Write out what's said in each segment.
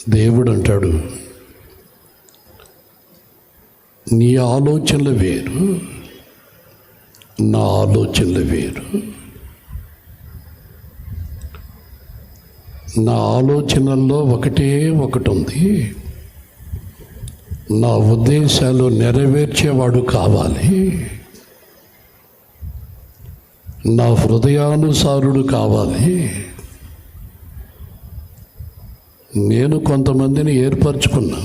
దేవుడు అంటాడు, నీ ఆలోచనలు వేరు, నా ఆలోచనలు వేరు. నా ఆలోచనల్లో ఒకటే ఒకటి ఉంది, నా ఉద్దేశాలు నెరవేర్చేవాడు కావాలి, నా హృదయానుసారుడు కావాలి. నేను కొంతమందిని ఏర్పరచుకున్నా,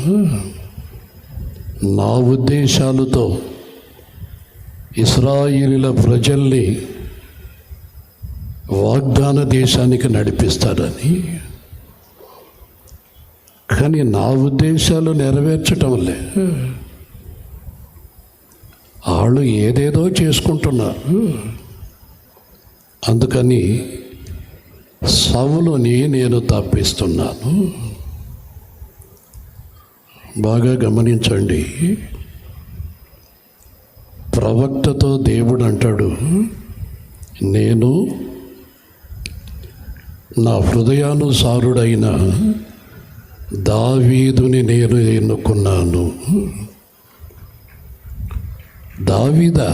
నా ఉద్దేశాలతో ఇశ్రాయేలీల ప్రజల్ని వాగ్దాన దేశానికి నడిపిస్తాడని. కానీ నా ఉద్దేశాలు నెరవేర్చటం లే, వాళ్ళు ఏదేదో చేసుకుంటున్నారు. అందుకని సౌలుని నేను తప్పిస్తున్నాను. బాగా గమనించండి, ప్రవక్తతో దేవుడు అంటాడు, నేను నా హృదయానుసారుడైన దావీదుని నేను ఎన్నుకున్నాను. దావీదా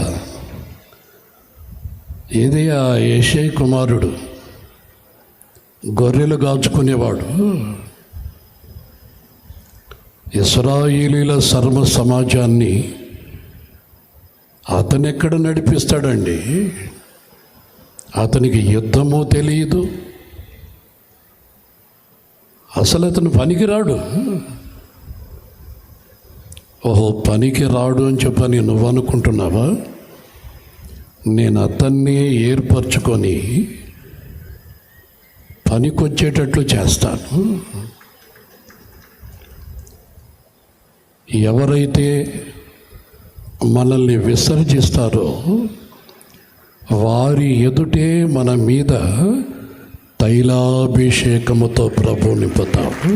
ఏదే ఆ యెషై కుమారుడు, గొర్రెలు కాచుకునేవాడు. ఇశ్రాయేలీల సర్వ సమాజాన్ని అతనెక్కడ నడిపిస్తాడండి? అతనికి యుద్ధము తెలియదు, అసలు అతను పనికిరాడు. ఓహో, పనికి రాడు అని చెప్పని నువ్వు అనుకుంటున్నావా? నేను అతన్ని ఏర్పరచుకొని పనికొచ్చేటట్లు చేస్తాను. ఎవరైతే మనల్ని విసర్జిస్తారో వారి ఎదుటే మన మీద తైలాభిషేకముతో ప్రభు నింపుతాడు.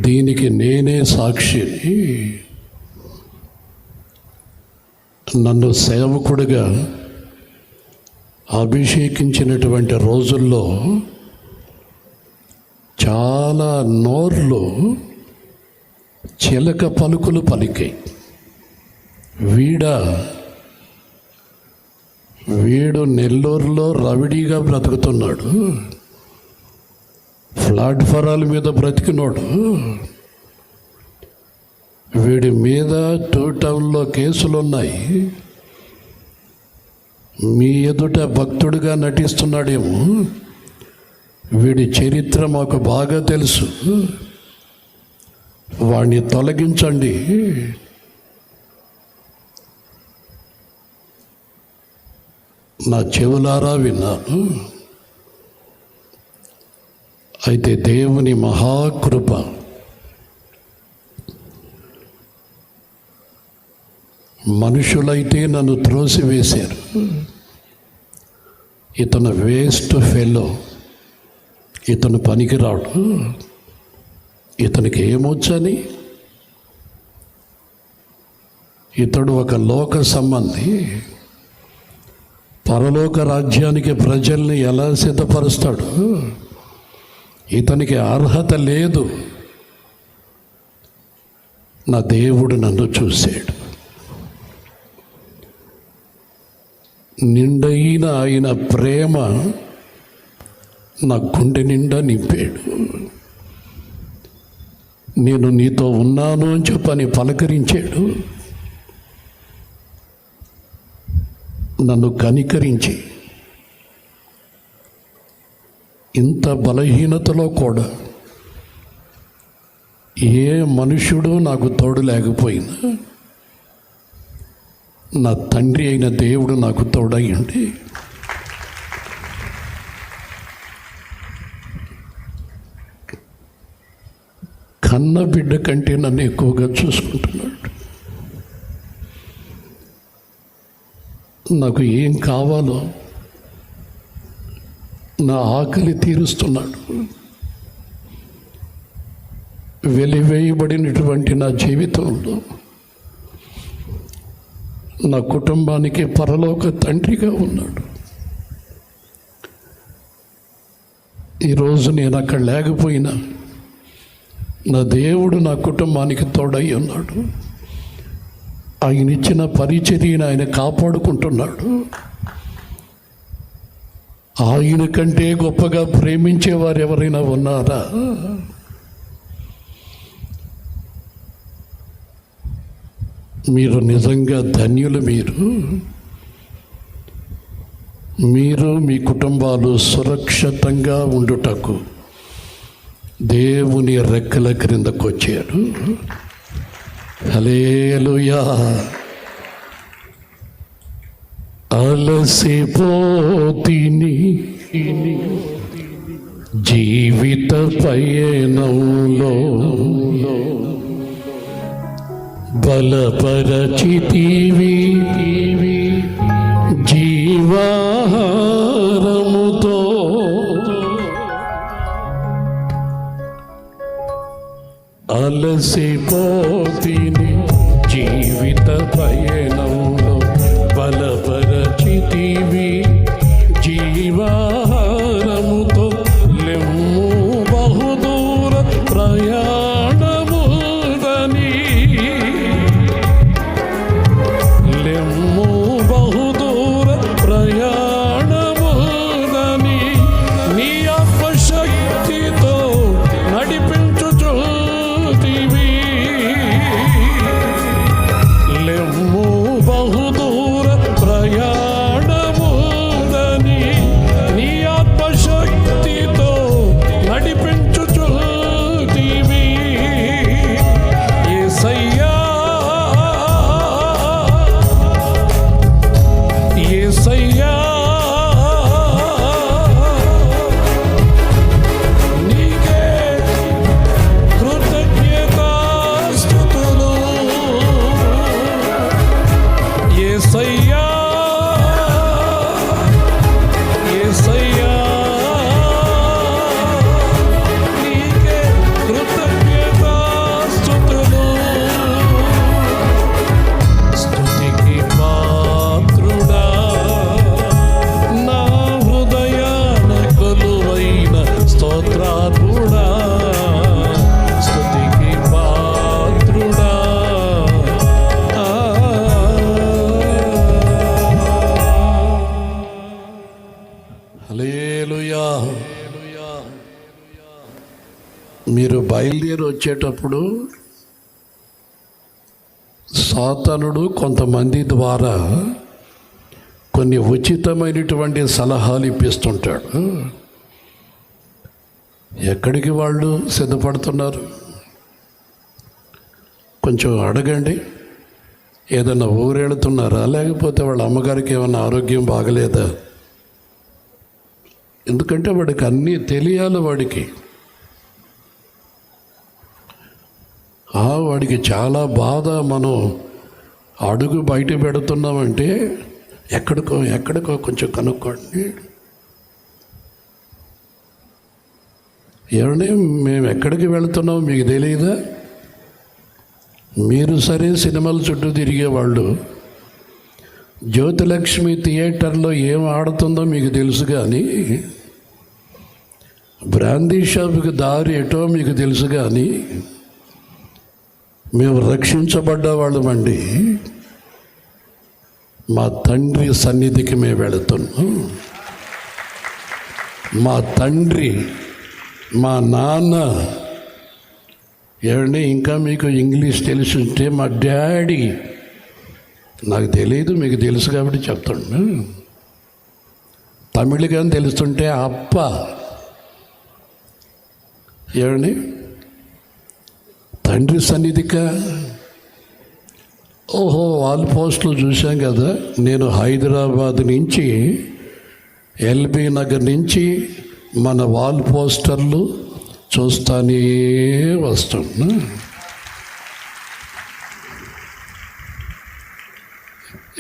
దీనికి నేనే సాక్షిని. నన్ను సేవకుడిగా అభిషేకించినటువంటి రోజుల్లో చాలా నోర్లు చిలక పలుకులు పలికాయి. వీడు నెల్లూరులో రవిడీగా బ్రతుకుతున్నాడు, ప్లాట్ఫారాల మీద బ్రతికినోడు. వీడి మీద 2 టౌన్లో కేసులున్నాయి. మీ ఎదుట భక్తుడిగా నటిస్తున్నాడేమో. వీడి చరిత్ర మాకు బాగా తెలుసు, వాడిని తొలగించండి. నా చెవులారా విన్నాను. అయితే దేవుని మహాకృప మనుషులైతే నన్ను త్రోసివేశారు. ఇతను వేస్ట్ ఫెలో, ఇతను పనికిరాడు, ఇతనికి ఏమొచ్చని. ఇతడు ఒక లోక సంబంధి, పరలోక రాజ్యానికి ప్రజల్ని ఎలా సిద్ధపరుస్తాడు? ఇతనికి అర్హత లేదు. నా దేవుడు నన్ను చూశాడు, నిండైన ఆయన ప్రేమ నా గుండె నిండా నింపాడు. నేను నీతో ఉన్నాను అని చెప్పని పలకరించాడు. నన్ను కనికరించి ఇంత బలహీనతలో కూడా ఏ మనుష్యుడు నాకు తోడు లేకపోయినా నా తండ్రి అయిన దేవుడు నాకు తోడయ్యండి. కన్న బిడ్డ కంటే నన్ను ఎక్కువగా చూసుకుంటున్నాడు. నాకు ఏం కావాలో నా ఆకలి తీరుస్తున్నాడు. వెలివేయబడినటువంటి నా జీవితంలో నా కుటుంబానికి పరలోక తండ్రిగా ఉన్నాడు. ఈరోజు నేను అక్కడ లేకపోయినా నా దేవుడు నా కుటుంబానికి తోడై ఉన్నాడు. ఆయన ఇచ్చిన పరిచర్యను ఆయన కాపాడుకుంటున్నాడు. ఆయన కంటే గొప్పగా ప్రేమించేవారు ఎవరైనా ఉన్నారా? మీరు నిజంగా ధన్యులు. మీరు మీ కుటుంబాలు సురక్షితంగా ఉండుటకు దేవుని రెక్కల క్రిందకు వచ్చారు. హల్లెలూయా. అలసిపోతిని జీవిత పయనంలో బలపరచితివి జీవాహారముతో. అలసిపోతిని జీవిత పయనంలో బలపరచితివి జీవాహారముతో. లెమ్ము బహుదూర ప్రయాణముదని, లెమ్ము బహుదూర ప్రయాణముదని నీ ఆత్మశక్తితో నడిపించుచుతివి. లెమ్ము బహుదూర ప్రయాణముదని నీ ఆత్మశక్తితో నడిపించుచుతివి. యేసయ్యా, యేసయ్యా, నీకే కృతజ్ఞతాస్తుతులు. యేసయ్యా, యేసయ్యా, నీకే కృతజ్ఞతాస్తుతులు. స్తుతికి పాత్రుడా, నా హృదయాన కొలువైన స్తోత్రార్హుడా. స్తుతికి పాత్రుడా. హల్లెలూయా. మీరు బయలుదేరి వచ్చేటప్పుడు సాతానుడు కొంతమంది ద్వారా కొన్ని ఉచితమైనటువంటి సలహాలు ఇప్పిస్తుంటాడు. ఎక్కడికి వాళ్ళు సిద్ధపడుతున్నారు? కొంచెం అడగండి. ఏదైనా ఊరెళ్తున్నారా, లేకపోతే వాళ్ళ అమ్మగారికి ఏమైనా ఆరోగ్యం బాగలేదా? ఎందుకంటే వాడికి అన్నీ తెలియాలి. వాడికి చాలా బాధ. మనం అడుగు బయట పెడుతున్నామంటే ఎక్కడికో కొంచెం కనుక్కోండి. ఏమండి, మేము ఎక్కడికి వెళుతున్నాం మీకు తెలియదా? మీరు సరే సినిమాల చుట్టూ తిరిగేవాళ్ళు జ్యోతిలక్ష్మి థియేటర్లో ఏం ఆడుతుందో మీకు తెలుసు, కానీ బ్రాందీ షాపుకి దారి ఎటో మీకు తెలుసు. కానీ మేము రక్షించబడ్డ వాళ్ళమండి. మా తండ్రి సన్నిధికి మేము వెళుతున్నాం. మా తండ్రి, మా నాన్న. ఏమండి, ఇంకా మీకు ఇంగ్లీష్ తెలుసుంటే మా డాడీ. నాకు తెలియదు, మీకు తెలుసు కాబట్టి చెప్తాను. తమిళ కానీ తెలుస్తుంటే అప్ప. ఏమండి, తండ్రి సన్నిధికా? ఓహో, వాల్ పోస్టులు చూశాం కదా. నేను హైదరాబాద్ నుంచి, ఎల్బీ నగర్ నుంచి మన వాల్ పోస్టర్లు చూస్తానే వస్తున్నా.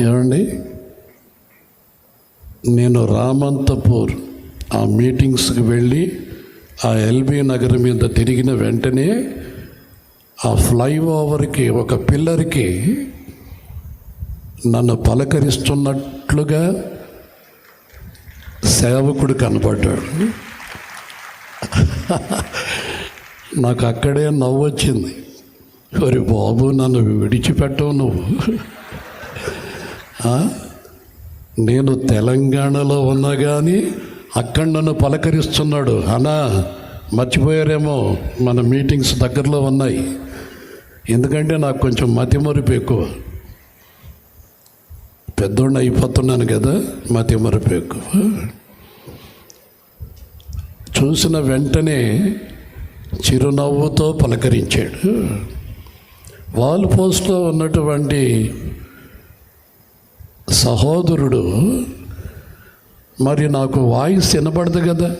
ఏమండి, నేను రామంతపూర్ ఆ మీటింగ్స్కి వెళ్ళి ఆ ఎల్బీ నగర్ మీద తిరిగిన వెంటనే ఆ ఫ్లైఓవర్కి ఒక పిల్లర్కి నన్ను పలకరిస్తున్నట్లుగా సేవకుడు కనపడ్డాడు. నాకు అక్కడే నవ్వు వచ్చింది. ఒరి బాబు, నన్ను విడిచిపెట్టవు నువ్వు. నేను తెలంగాణలో ఉన్నా కానీ అక్కడ నన్ను పలకరిస్తున్నాడు. అన్నా మర్చిపోయారేమో, మన మీటింగ్స్ దగ్గరలో ఉన్నాయి. ఎందుకంటే నాకు కొంచెం మతిమరుపు ఎక్కువ, పెద్దోడిని అయిపోతున్నాను కదా, మతిమరుపు ఎక్కువ. చూసిన వెంటనే చిరునవ్వుతో పలకరించాడు. వాల్ పోస్ట్లో ఉన్నటువంటి సహోదరుడు, మరి నాకు వాయిస్ వినపడదు కదా,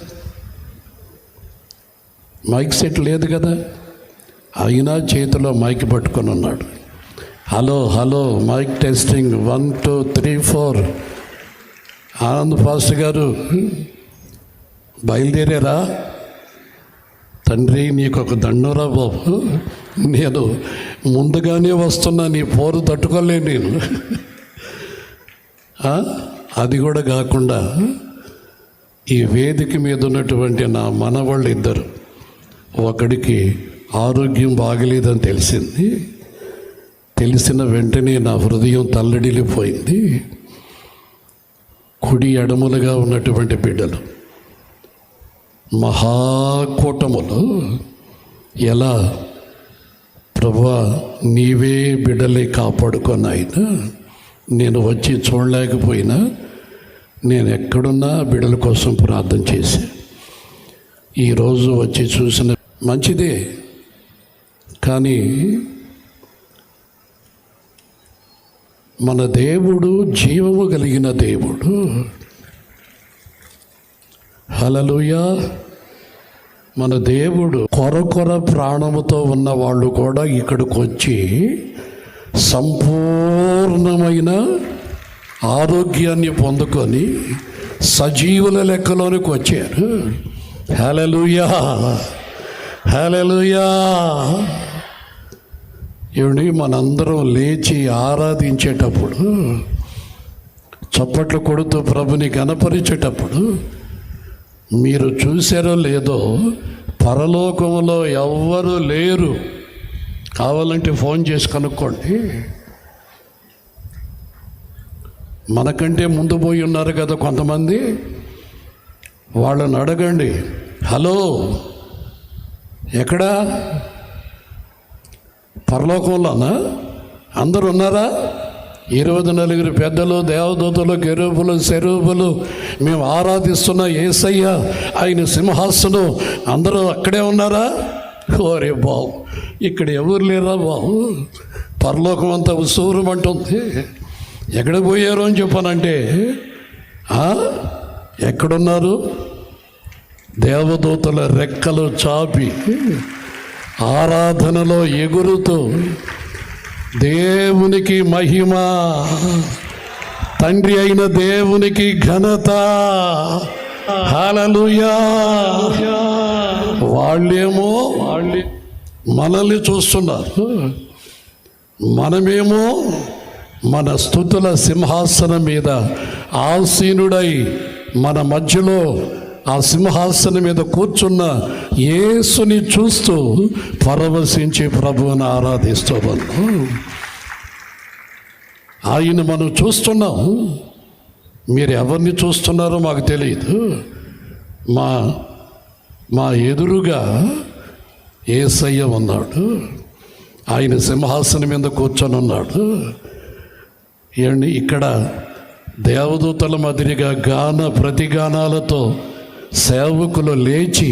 మైక్ సెట్ లేదు కదా, అయినా చేతిలో మైక్ పట్టుకొని ఉన్నాడు. Hello hello, mike testing 1 2 3 4. Anand pastor గారు బయలుదేరారా? తండ్రి నీకు ఒక దండరా బాబు, నేను ముందుగానే వస్తున్నా, నీ పోరు తట్టుకోలేను నేను. అది కూడా కాకుండా ఈ వేదిక మీద ఉన్నటువంటి నా మనవాళ్ళు ఇద్దరు, ఒకడికి ఆరోగ్యం బాగలేదని తెలిసింది. తెలిసిన వెంటనే నా హృదయం తల్లడిల్లిపోయింది. కుడి ఎడములుగా ఉన్నటువంటి బిడ్డలు మహాకూటములు ఎలా ప్రభువా నీవే బిడ్డలే కాపాడుకొని ఆయన, నేను వచ్చి చూడలేకపోయినా నేను ఎక్కడున్నా బిడ్డల కోసం ప్రార్థన చేసి ఈరోజు వచ్చి చూసిన మంచిదే. కానీ మన దేవుడు జీవము కలిగిన దేవుడు. హల్లెలూయా. మన దేవుడు కొర ప్రాణముతో ఉన్న వాళ్ళు కూడా ఇక్కడికి వచ్చి సంపూర్ణమైన ఆరోగ్యాన్ని పొందుకొని సజీవుల లెక్కలోనికి వచ్చారు. హల్లెలూయా, హల్లెలూయా. ఏమండి, మనందరం లేచి ఆరాధించేటప్పుడు, చప్పట్లు కొడుతూ ప్రభుని గణపరిచేటప్పుడు మీరు చూసారో లేదో, పరలోకంలో ఎవ్వరూ లేరు. కావాలంటే ఫోన్ చేసి కనుక్కోండి. మనకంటే ముందు పోయి ఉన్నారు కదా కొంతమంది, వాళ్ళని అడగండి. హలో, ఎక్కడా? పరలోకంలోనా? అందరు ఉన్నారా? 24 పెద్దలు, దేవదూతలు, కెరూబులు, సెరూబులు, మేము ఆరాధిస్తున్న యేసయ్య, ఆయన సింహాసనం, అందరూ అక్కడే ఉన్నారా? ఓరే బాబు, ఇక్కడ ఎవరు లేరా బాబు? పరలోకం అంతా ఉసూరుమంటుంది. ఎక్కడ పోయారు అని చెప్పానంటే, ఎక్కడున్నారు? దేవదూతల రెక్కలు చాపి ఆరాధనలో ఎగురుతూ దేవునికి మహిమ, తండ్రి అయిన దేవునికి ఘనత. హల్లెలూయా. వాళ్ళేమో మనల్ని చూస్తున్నారు, మనమేమో మన స్తుతుల సింహాసనం మీద ఆసీనుడై మన మధ్యలో ఆ సింహాసనం మీద కూర్చున్న యేసుని చూస్తూ పరవశించి ప్రభువుని ఆరాధిస్తూ ఉన్నాం. ఆయన మనం చూస్తున్నాం. మీరు ఎవరిని చూస్తున్నారో మాకు తెలియదు. మా ఎదురుగా యేసయ్య ఉన్నాడు. ఆయన సింహాసనం మీద కూర్చొని ఉన్నాడు. ఏమండి, ఇక్కడ దేవదూతల మాదిరిగా ప్రతిగానాలతో సేవకులు లేచి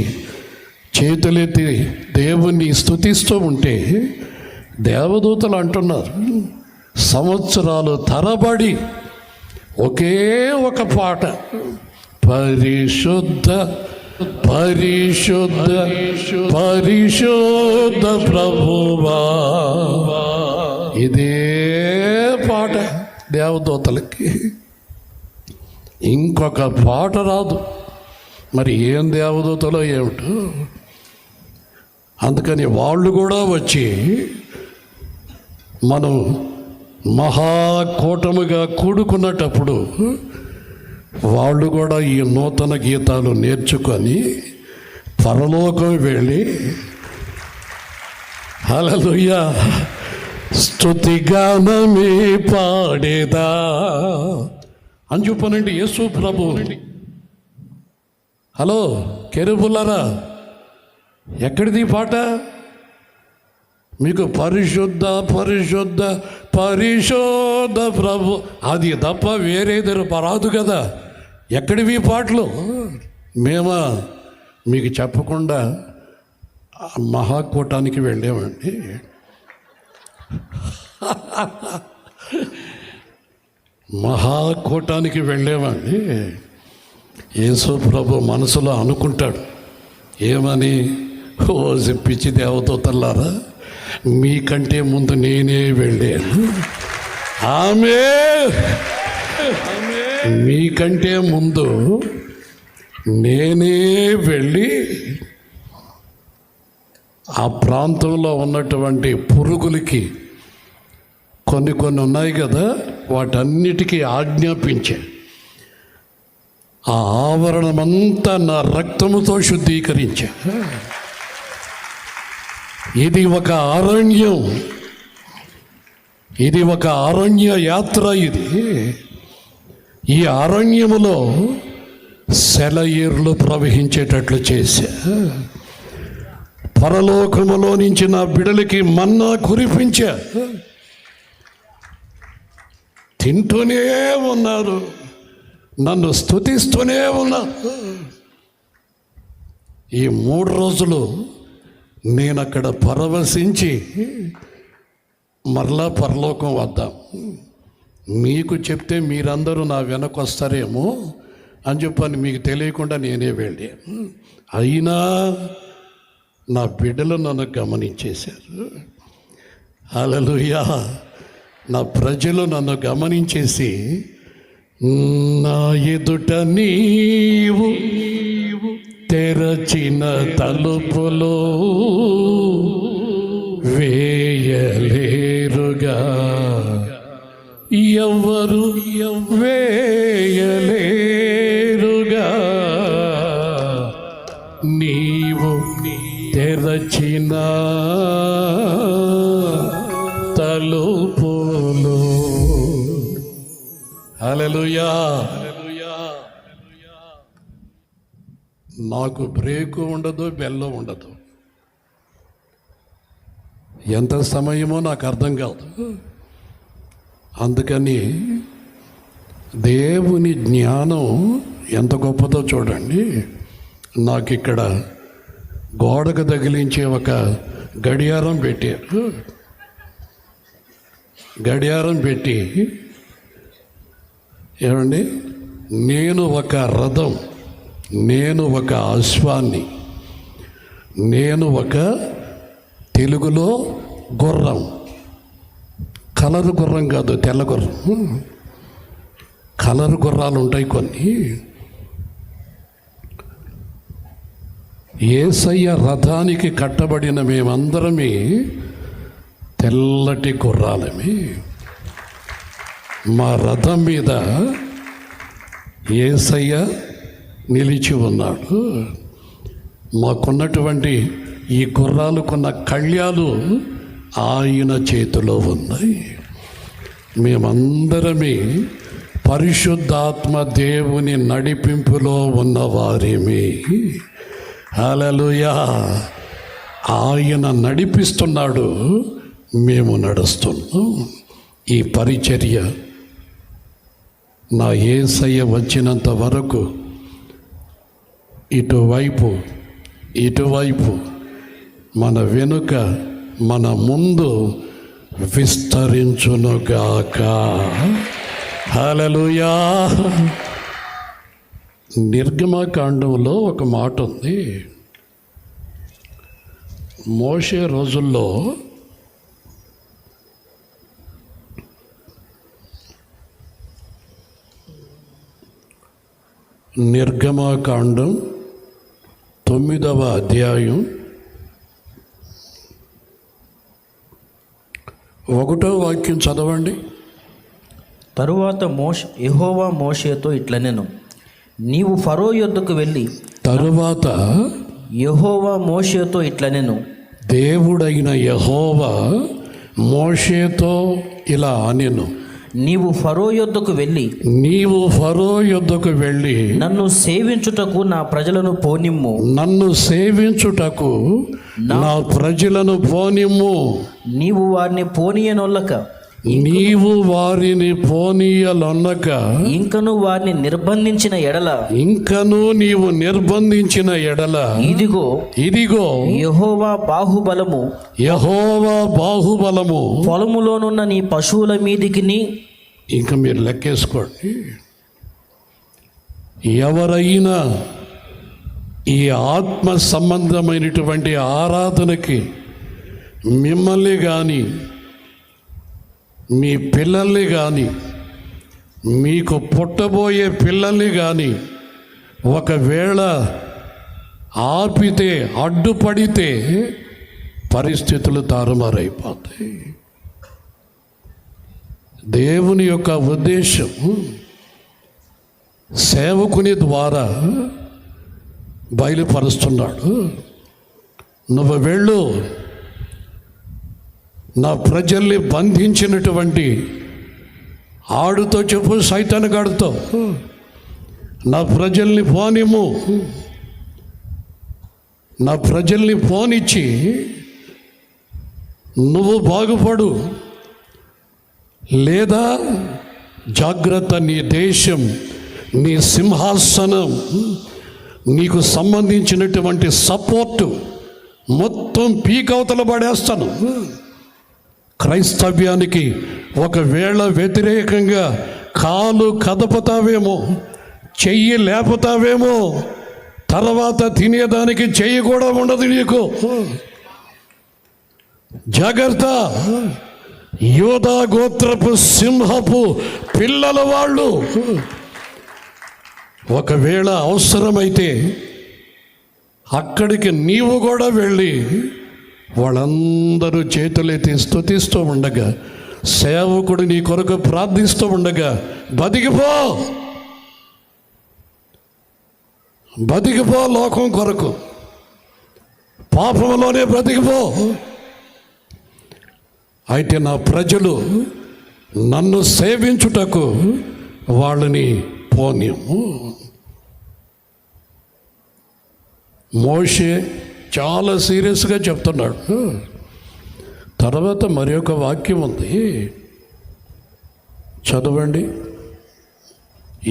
చేతులెత్తి దేవుణ్ణి స్తుతిస్తూ ఉంటే దేవదూతలు అంటున్నారు, సంవత్సరాలు తరబడి ఒకే ఒక పాట, పరిశుద్ధ పరిశుద్ధ పరిశుద్ధ ప్రభువా. ఇదే పాట దేవదూతలకి, ఇంకొక పాట రాదు. మరి ఏం దేవదూతలో ఏమిటో. అందుకని వాళ్ళు కూడా వచ్చి మనం మహాకూటముగా కూడుకున్నటప్పుడు వాళ్ళు కూడా ఈ నూతన గీతాలు నేర్చుకొని పరలోకం వెళ్ళి హల్లెలూయా స్తుతిగానమే పాడేదా అని చెప్పానండి యేసు ప్రభు. హలో కెరూబులారా, ఎక్కడిది ఈ పాట? మీకు పరిశుద్ధ పరిశుద్ధ పరిశుద్ధ ప్రభు అది తప్ప వేరేది రాదు కదా. ఎక్కడివి పాటలు? మేమా మీకు చెప్పకుండా మహాకూటానికి వెళ్ళామండి. మహాకూటానికి వెళ్ళామండి. యేసు ప్రభు మనసులో అనుకుంటాడు ఏమని, ఓ పిచ్చి దేవదూతలారా, మీకంటే ముందు నేనే వెళ్ళాను. ఆమె మీకంటే ముందు నేనే వెళ్ళి ఆ ప్రాంతంలో ఉన్నటువంటి పురుగులకి కొన్ని ఉన్నాయి కదా, వాటన్నిటికీ ఆజ్ఞాపించే ఆ ఆవరణమంతా నా రక్తముతో శుద్ధీకరించా. ఇది ఒక అరణ్యం, ఇది ఒక అరణ్య యాత్ర. ఈ అరణ్యములో సెలయేర్లు ప్రవహించేటట్లు చేశా. పరలోకములో నుంచి నా బిడలకి మన్నా కురిపించా. తింటూనే ఉన్నారు, నన్ను స్తుతిస్తూనే ఉన్నారు. ఈ 3 రోజులు నేను అక్కడ పరవశించి మరలా పరలోకం వద్దాం, మీకు చెప్తే మీరందరూ నా వెనకొస్తారేమో అని చెప్పని మీకు తెలియకుండా నేనే వెళ్ళాను. అయినా నా బిడ్డలు నన్ను గమనించేశారు. హల్లెలూయా. నా ప్రజలు నన్ను గమనించేసి నా ఎదుట నీవు తెరచిన తలుపులో వేయలేరుగా, ఎవరు వేయలేరుగా, నీవు తెరచిన తలుపులో. హల్లెలూయా. నాకు బ్రేకు ఉండదు, బెల్లం ఉండదు. ఎంత సమయమో నాకు అర్థం కాదు. అందుకని దేవుని జ్ఞానం ఎంత గొప్పదో చూడండి. నాకు ఇక్కడ గోడకు తగిలించే ఒక గడియారం పెట్టారు. గడియారం పెట్టి ఏమండి, నేను ఒక రథం, నేను ఒక అశ్వాన్ని, నేను ఒక తెలుగులో గుర్రం, కలర్ గుర్రం కాదు, తెల్ల గుర్రం. కలర్ గుర్రాలు ఉంటాయి కొన్ని. యేసయ్య రథానికి కట్టబడిన మేమందరమే తెల్లటి గుర్రాలమే. మా రథం మీద యేసయ్య నిలిచి ఉన్నాడు. మాకున్నటువంటి ఈ గుర్రాలకున్న కళ్యాలు ఆయన చేతిలో ఉన్నాయి. మేమందరమే పరిశుద్ధాత్మ దేవుని నడిపింపులో ఉన్నవారేమి. హల్లెలూయా. ఆయన నడిపిస్తున్నాడు, మేము నడుస్తున్నాం. ఈ పరిచర్య నా యేసయ్య వచ్చినంత వరకు ఇటువైపు ఇటువైపు, మన వెనుక మన ముందు విస్తరించునుగాక. హల్లెలూయా. నిర్గమకాండంలో ఒక మాట ఉంది. మోషే రోజుల్లో నిర్గమకాండం 9వ అధ్యాయం 1వ వాక్యం చదవండి. తరువాత యెహోవా మోషేతో ఇట్లనెను, నీవు ఫరో యొద్దకు వెళ్ళి. తరువాత యెహోవా మోషేతో ఇట్లనెను, దేవుడైన యెహోవా మోషేతో ఇలా అనెను, నీవు ఫరో యొద్దకు వెళ్ళి నీవు ఫరో యొద్దకు వెళ్ళి నన్ను సేవించుటకు నా ప్రజలను పోనిమ్ము. నన్ను సేవించుటకు నా ప్రజలను పోనిమ్ము. నీవు వారిని పోనీయనొల్లక నీవు వారిని పోనీయలొన్నక ఇంకను వారిని నిర్బంధించిన ఎడల ఇంకను నీవు నిర్బంధించిన ఎడల ఇదిగో యెహోవా బాహుబలము యెహోవా బాహుబలము పొలములోనున్న నీ పశువుల మీదికిని. ఇంకా మీరు లెక్కేసుకోండి. ఎవరైనా ఈ ఆత్మ సంబంధమైనటువంటి ఆరాధనకి మిమ్మల్ని కానీ మీ పిల్లల్ని కానీ మీకు పుట్టబోయే పిల్లల్ని కానీ ఒకవేళ ఆపితే అడ్డుపడితే పరిస్థితులు తారుమారైపోతాయి. దేవుని యొక్క ఉద్దేశం సేవకుని ద్వారా బయలుపరుస్తున్నాడు. నువ్వు వెళ్ళు, నా ప్రజల్ని బంధించినటువంటి ఆడుతో చెప్పు, సైతాను గాడుతో నా ప్రజల్ని పోనిమ్ము, నా ప్రజల్ని పోనిచ్చి నువ్వు బాగుపడు, లేదా జాగ్రత్త, నీ దేశం, నీ సింహాసనం, నీకు సంబంధించినటువంటి సపోర్టు మొత్తం పీకవతల పడేస్తాను. క్రైస్తవ్యానికి ఒకవేళ వ్యతిరేకంగా కాలు కదపుతావేమో, చెయ్యి లేపుతావేమో, తర్వాత తినేదానికి చెయ్యి కూడా ఉండదు నీకు. జాగ్రత్త, యోధా గోత్రపు సింహపు పిల్లల వాళ్ళు ఒకవేళ అవసరమైతే అక్కడికి నీవు కూడా వెళ్ళి వాళ్ళందరూ చేతులెత్తి స్తుతిస్తూ ఉండగా, సేవకుడు నీ కొరకు ప్రార్థిస్తూ ఉండగా బతికిపో లోకం కొరకు, పాపంలోనే బ్రతికిపో. అయితే నా ప్రజలు నన్ను సేవించుటకు వాళ్ళని పోనిమ్ము. మోషే చాలా సీరియస్గా చెప్తున్నాడు. తర్వాత మరి ఒక వాక్యం ఉంది, చదవండి.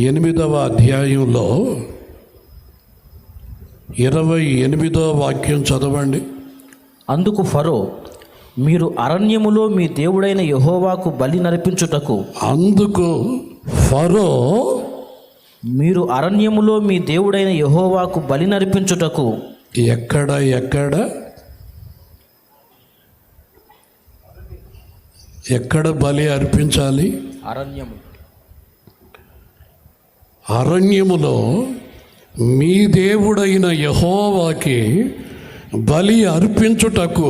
8వ అధ్యాయంలో 28వ వాక్యం చదవండి. అందుకు ఫరో, మీరు అరణ్యములో మీ దేవుడైన యెహోవాకు బలి నర్పించుటకు. అందుకు ఫరో, మీరు అరణ్యములో మీ దేవుడైన యెహోవాకు బలి నర్పించుటకు. ఎక్కడ ఎక్కడ బలి అర్పించాలి? అరణ్యములో మీ దేవుడైన యెహోవాకి బలి అర్పించుటకు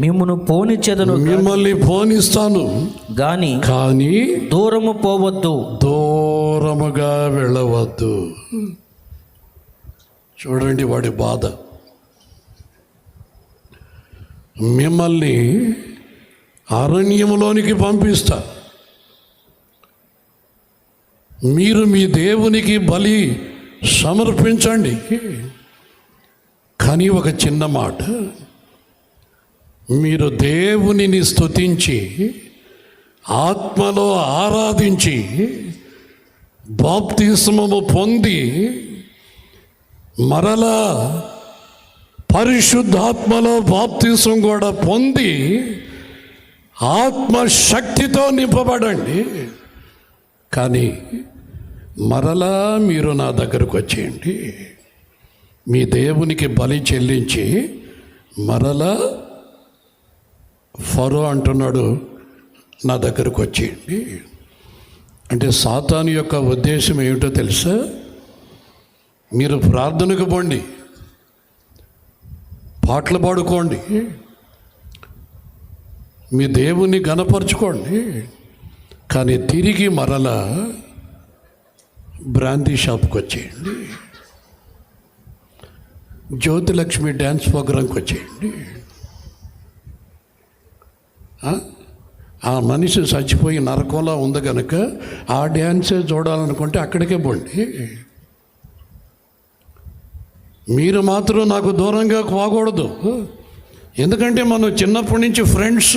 మిమ్మల్ని పోనిస్తాను, కానీ దూరముగా వెళ్ళవద్దు. చూడండి వాడి బాధ. మిమ్మల్ని అరణ్యములోనికి పంపిస్తా, మీరు మీ దేవునికి బలి సమర్పించండి, కానీ ఒక చిన్న మాట, మీరు దేవునిని స్తుతించి ఆత్మలో ఆరాధించి బాప్తిస్మము పొంది మరలా పరిశుద్ధాత్మలో బాప్తిస్మం కూడా పొంది ఆత్మశక్తితో నింపబడండి. కానీ మరలా మీరు నా దగ్గరకు వచ్చేయండి, మీ దేవునికి బలి చెల్లించి మరలా ఫరో అంటున్నాడు నా దగ్గరకు వచ్చేయండి. అంటే సాతాను యొక్క ఉద్దేశం ఏమిటో తెలుసా? మీరు ప్రార్థనకు పోండి, పాటలు పాడుకోండి, మీ దేవుని ఘనపరచుకోండి, కానీ తిరిగి మరలా బ్రాందీ షాప్కి వచ్చేయండి. జ్యోతిలక్ష్మి డ్యాన్స్ ప్రోగ్రాంకి వచ్చేయండి. ఆ మనిషి చచ్చిపోయి నరకంలో ఉంది కనుక ఆ డ్యాన్సే చూడాలనుకుంటే అక్కడికే పోండి. మీరు మాత్రం నాకు దూరంగా పోకూడదు. ఎందుకంటే మనం చిన్నప్పటి నుంచి ఫ్రెండ్స్.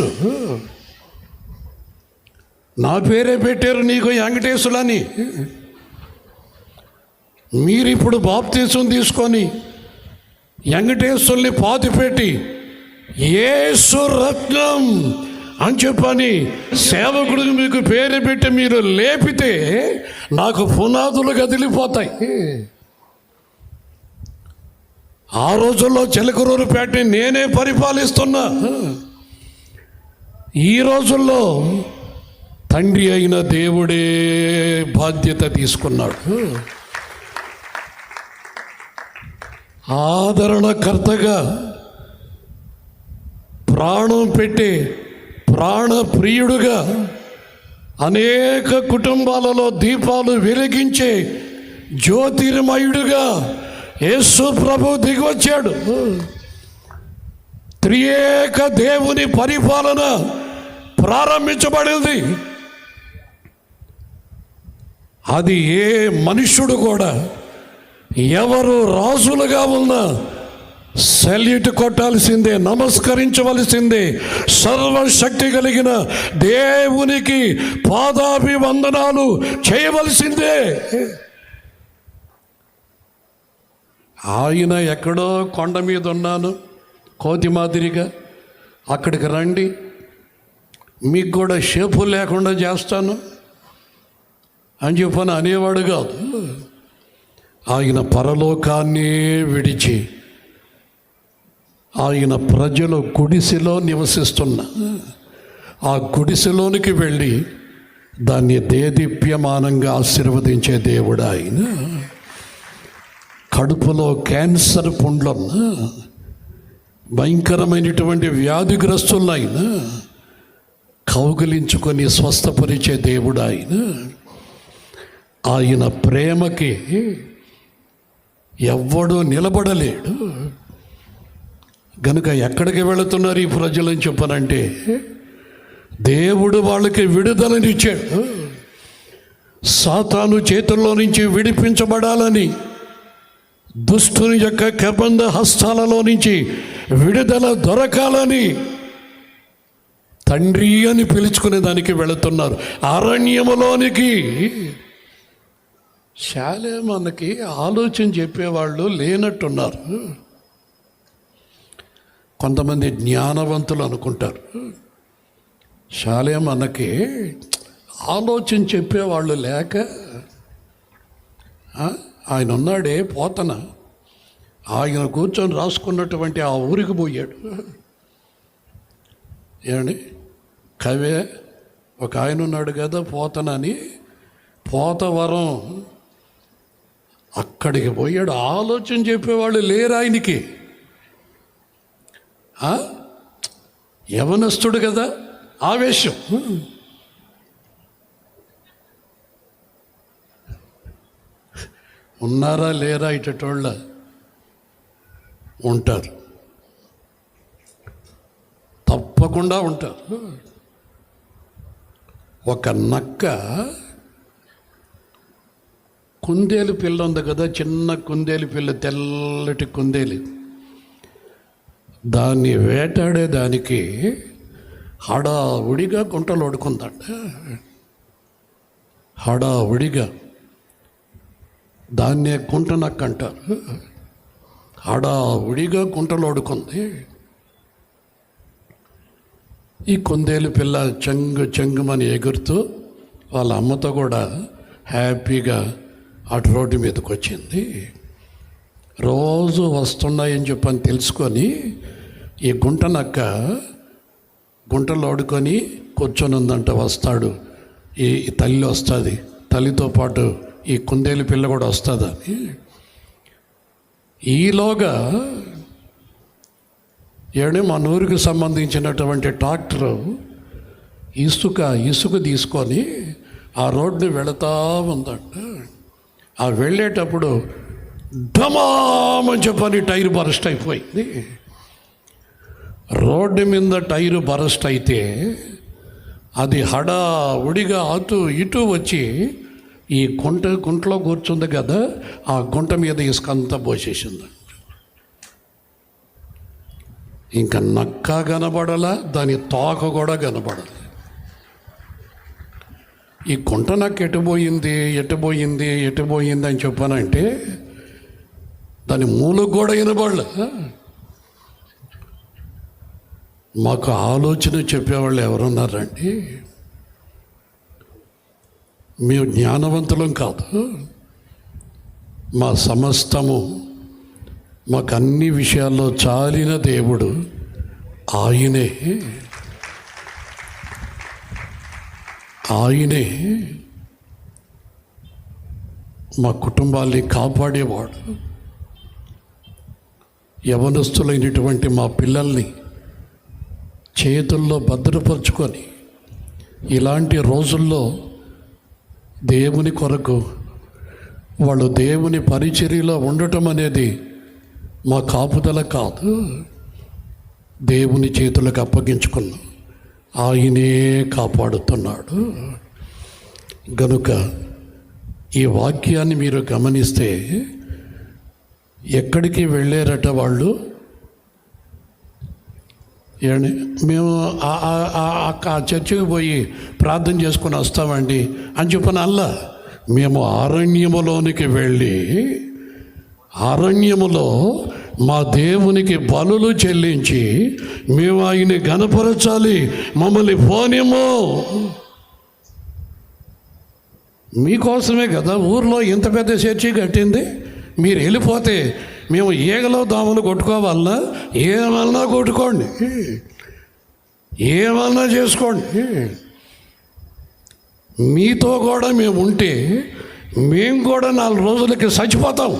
నా పేరే పెట్టారు నీకు వెంకటేశులని. మీరు ఇప్పుడు బాప్తీసం తీసుకొని వెంకటేశ్వరుని పాతిపెట్టి యేసు రత్నం అని చెప్పని సేవకుడికి మీకు పేరు పెట్టి మీరు లేపితే నాకు పునాదులు కదిలిపోతాయి. ఆ రోజుల్లో చిలకలూరుపేటని నేనే పరిపాలిస్తున్నా. ఈ రోజుల్లో తండ్రి అయిన దేవుడే బాధ్యత తీసుకున్నాడు. ఆదరణకర్తగా ప్రాణం పెట్టే ప్రాణప్రియుడుగా అనేక కుటుంబాలలో దీపాలు వెలిగించే జ్యోతిర్మయుడుగా యేసు ప్రభు దిగివచ్చాడు. త్రియేక దేవుని పరిపాలన ప్రారంభించబడింది. అది ఏ మనుష్యుడు కూడా ఎవరు రాజులుగా ఉన్నా సెల్యూట్ కొట్టాల్సిందే, నమస్కరించవలసిందే. సర్వశక్తి కలిగిన దేవునికి పాదాభివందనాలు చేయవలసిందే. ఆయన ఎక్కడో కొండ మీద ఉన్నాను కోతి మాదిరిగా, అక్కడికి రండి మీకు కూడా షేపు లేకుండా చేస్తాను అని చెప్పని అనేవాడు కాదు. ఆయన పరలోకాన్నే విడిచి ఆయన ప్రజలు గుడిసెలో నివసిస్తున్న ఆ గుడిసెలోనికి వెళ్ళి దాన్ని దేదీప్యమానంగా ఆశీర్వదించే దేవుడు ఆయన. కడుపులో క్యాన్సర్ పుండ్లున్న భయంకరమైనటువంటి వ్యాధిగ్రస్తులైన కౌగిలించుకొని స్వస్థపరిచే దేవుడు ఆయన. ఆయన ప్రేమకి ఎవ్వడూ నిలబడలేడు. గనుక ఎక్కడికి వెళుతున్నారు ఈ ప్రజలని చెప్పనంటే దేవుడు వాళ్ళకి విడుదలనిచ్చాడు. సాతాను చేతుల్లో నుంచి విడిపించబడాలని, దుష్టుని యొక్క కబంధ హస్తాలలో నుంచి విడుదల దొరకాలని తండ్రి అని పిలుచుకునే దానికి వెళుతున్నారు అరణ్యములోనికి. శాలే మనకి ఆలోచన చెప్పేవాళ్ళు లేనట్టున్నారు. కొంతమంది జ్ఞానవంతులు అనుకుంటారు శాలే మనకి ఆలోచన చెప్పేవాళ్ళు లేక. ఆయన ఉన్నాడే పోతన, ఆయన కూర్చొని రాసుకున్నటువంటి ఆ ఊరికి పోయాడు. ఏమండి కవే ఒక ఆయన ఉన్నాడు కదా పోతన అని, పోతవరం అక్కడికి పోయాడు. ఆలోచన చెప్పేవాళ్ళు లేరు ఆయనకి. యవనస్తుడు కదా, ఆవేశం. ఉన్నారా లేరా ఇటోళ్ళ ఉంటారు, తప్పకుండా ఉంటారు. ఒక నక్క కుందేలు పిల్ల ఉంది కదా, చిన్న కుందేలు పిల్ల, తెల్లటి కుందేలు, దాన్ని వేటాడేదానికి హడావుడిగా గుంటలు వడుకుందంట. హడావుడిగా దాన్నే గుంట నక్క అంటారు. హడావుడిగా గుంటలు వడుకుంది. ఈ కుందేలు పిల్ల చెంగుమని ఎగురుతూ వాళ్ళ అమ్మతో కూడా హ్యాపీగా అటు రోడ్డు మీదకి వచ్చింది. రోజు వస్తున్నాయని చెప్పని తెలుసుకొని ఈ గుంట నక్క గుంటలు ఆడుకొని కూర్చొని ఉందంట. వస్తాడు, ఈ తల్లి వస్తుంది, తల్లితో పాటు ఈ కుందేలు పిల్ల కూడా వస్తుందని. ఈలోగా మన ఊరికి సంబంధించినటువంటి ట్రాక్టరు ఇసుక తీసుకొని ఆ రోడ్ని వెళతా ఉందంట. ఆ వెళ్ళేటప్పుడు ఢమామని చెప్పని టైర్ బరస్ట్ అయిపోయింది. రోడ్డు మీద టైరు బరస్ట్ అయితే అది హడావుడిగా అటు ఇటు వచ్చి ఈ గుంటలో కూర్చుంది కదా, ఆ గుంట మీద ఇసుకంతా పోసేసింది. ఇంకా నక్క కనబడలా, దాని తోక కూడా కనబడలే. ఈ గుంట నాకు ఎటుపోయింది అని చెప్పానంటే దాని మూలకు కూడా వినబడలే. మాకు ఆలోచన చెప్పేవాళ్ళు ఎవరున్నారండి? మేము జ్ఞానవంతులం కాదు. మా సమస్తము, మాకు అన్ని విషయాల్లో చాలిన దేవుడు ఆయనే. మా కుటుంబాల్ని కాపాడేవాడు. యవనస్తులైనటువంటి మా పిల్లల్ని చేతుల్లో భద్రపరుచుకొని ఇలాంటి రోజుల్లో దేవుని కొరకు వాళ్ళు దేవుని పరిచర్యలో ఉండటం అనేది మా కాపుదల కాదు, దేవుని చేతులకు అప్పగించుకున్నాం. ఆయనే కాపాడుతున్నాడు. గనుక ఈ వాక్యాన్ని మీరు గమనిస్తే ఎక్కడికి వెళ్ళారట వాళ్ళు? మేము ఆ చర్చికి పోయి ప్రార్థన చేసుకొని వస్తామండి అని చెప్పిన అల్లా. మేము అరణ్యములోనికి వెళ్ళి అరణ్యములో మా దేవునికి బలులు చెల్లించి మేము ఆయన్ని గణపరచాలి, మమ్మల్ని పోనేమో. మీకోసమే కదా ఊర్లో ఇంత పెద్ద చర్చి కట్టింది. మీరు వెళ్ళిపోతే మేము ఈగలో దోమలు కొట్టుకోవాలన్నా ఏమన్నా కొట్టుకోండి, ఏమన్నా చేసుకోండి. మీతో కూడా మేము ఉంటే మేము కూడా 4 రోజులకి చచ్చిపోతాం.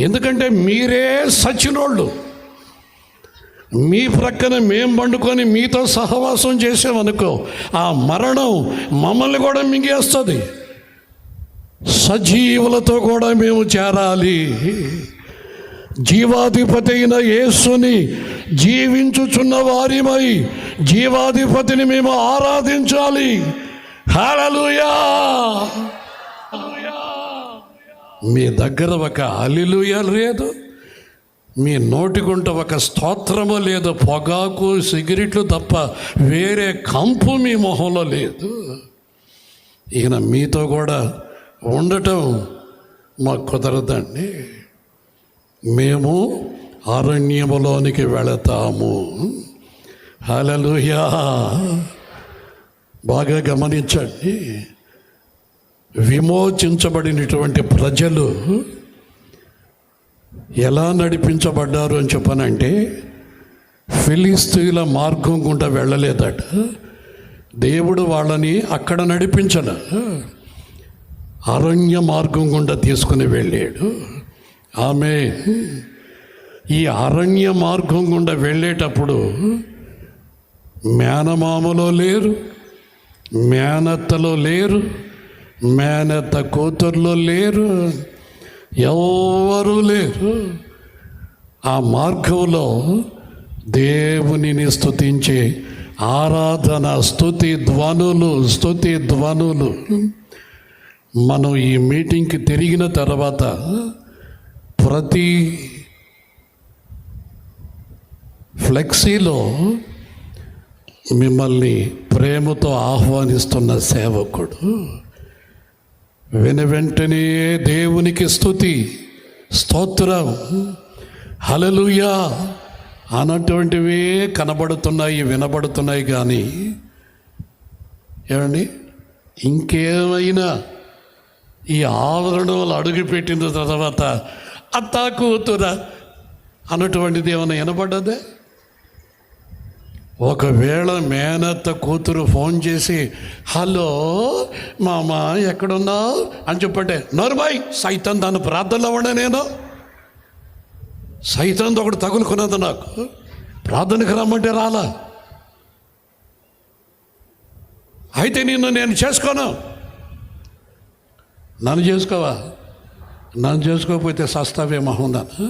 ఎందుకంటే మీరే సచ్చినోళ్ళు. మీ ప్రక్కన మేము పండుకొని మీతో సహవాసం చేసామనుకో, ఆ మరణం మమ్మల్ని కూడా మింగేస్తుంది. సజీవులతో కూడా మేము చేరాలి. జీవాధిపతి అయిన యేసుని జీవించుచున్న వారిమై జీవాధిపతిని మేము ఆరాధించాలి. హల్లెలూయా. మీ దగ్గర ఒక హల్లెలూయా లేదు, మీ నోటిగుంట ఒక స్తోత్రము లేదు, పొగాకు సిగరెట్లు తప్ప వేరే కంపు మీ మొహంలో లేదు. ఈయన మీతో కూడా ఉండటం మాకు కుదరదండి. మేము అరణ్యములోనికి వెళతాము. హల్లెలూయా. బాగా గమనించండి. విమోచించబడినటువంటి ప్రజలు ఎలా నడిపించబడ్డారు అని చెప్పనంటే, ఫిలిస్తీయుల మార్గం గుండా వెళ్ళలేదట. దేవుడు వాళ్ళని అక్కడ నడిపించడ, అరణ్య మార్గం గుండా తీసుకుని వెళ్ళాడు. ఆమె ఈ అరణ్య మార్గం గుండా వెళ్ళేటప్పుడు మేనమామలో లేరు, మేనత్తలో లేరు, మేనత్త కూతుర్లో లేరు, ఎవరు లేరు. ఆ మార్గంలో దేవునిని స్తుతించే ఆరాధన, స్తుతి ధ్వనులు. మనం ఈ మీటింగ్కి తిరిగిన తర్వాత ప్రతి ఫ్లెక్సీలో మిమ్మల్ని ప్రేమతో ఆహ్వానిస్తున్న సేవకుడు వెంటనే దేవునికి స్తుతి, స్తోత్రం, హల్లెలూయా అన్నటువంటివే కనబడుతున్నాయి, వినబడుతున్నాయి. కానీ ఏమండి, ఇంకేమైనా ఈ ఆవరణలో అడుగుపెట్టిన తర్వాత అత్తా కూతురా అన్నటువంటిది ఏమైనా వినపడ్డదే? ఒకవేళ మేనత్త కూతురు ఫోన్ చేసి హలో మామ ఎక్కడున్నావు అని చెప్పంటే, నోరుబాయ్ సైతం దాన్ని ప్రార్థనలో ఉండే, నేను సైతంతో ఒకటి తగులుకున్నది. నాకు ప్రార్థనకు రమ్మంటే రాలా. అయితే నేను చేసుకోను. నన్ను చేసుకోవా? నన్ను చేసుకోకపోతే సస్తావేమో ఉందనా?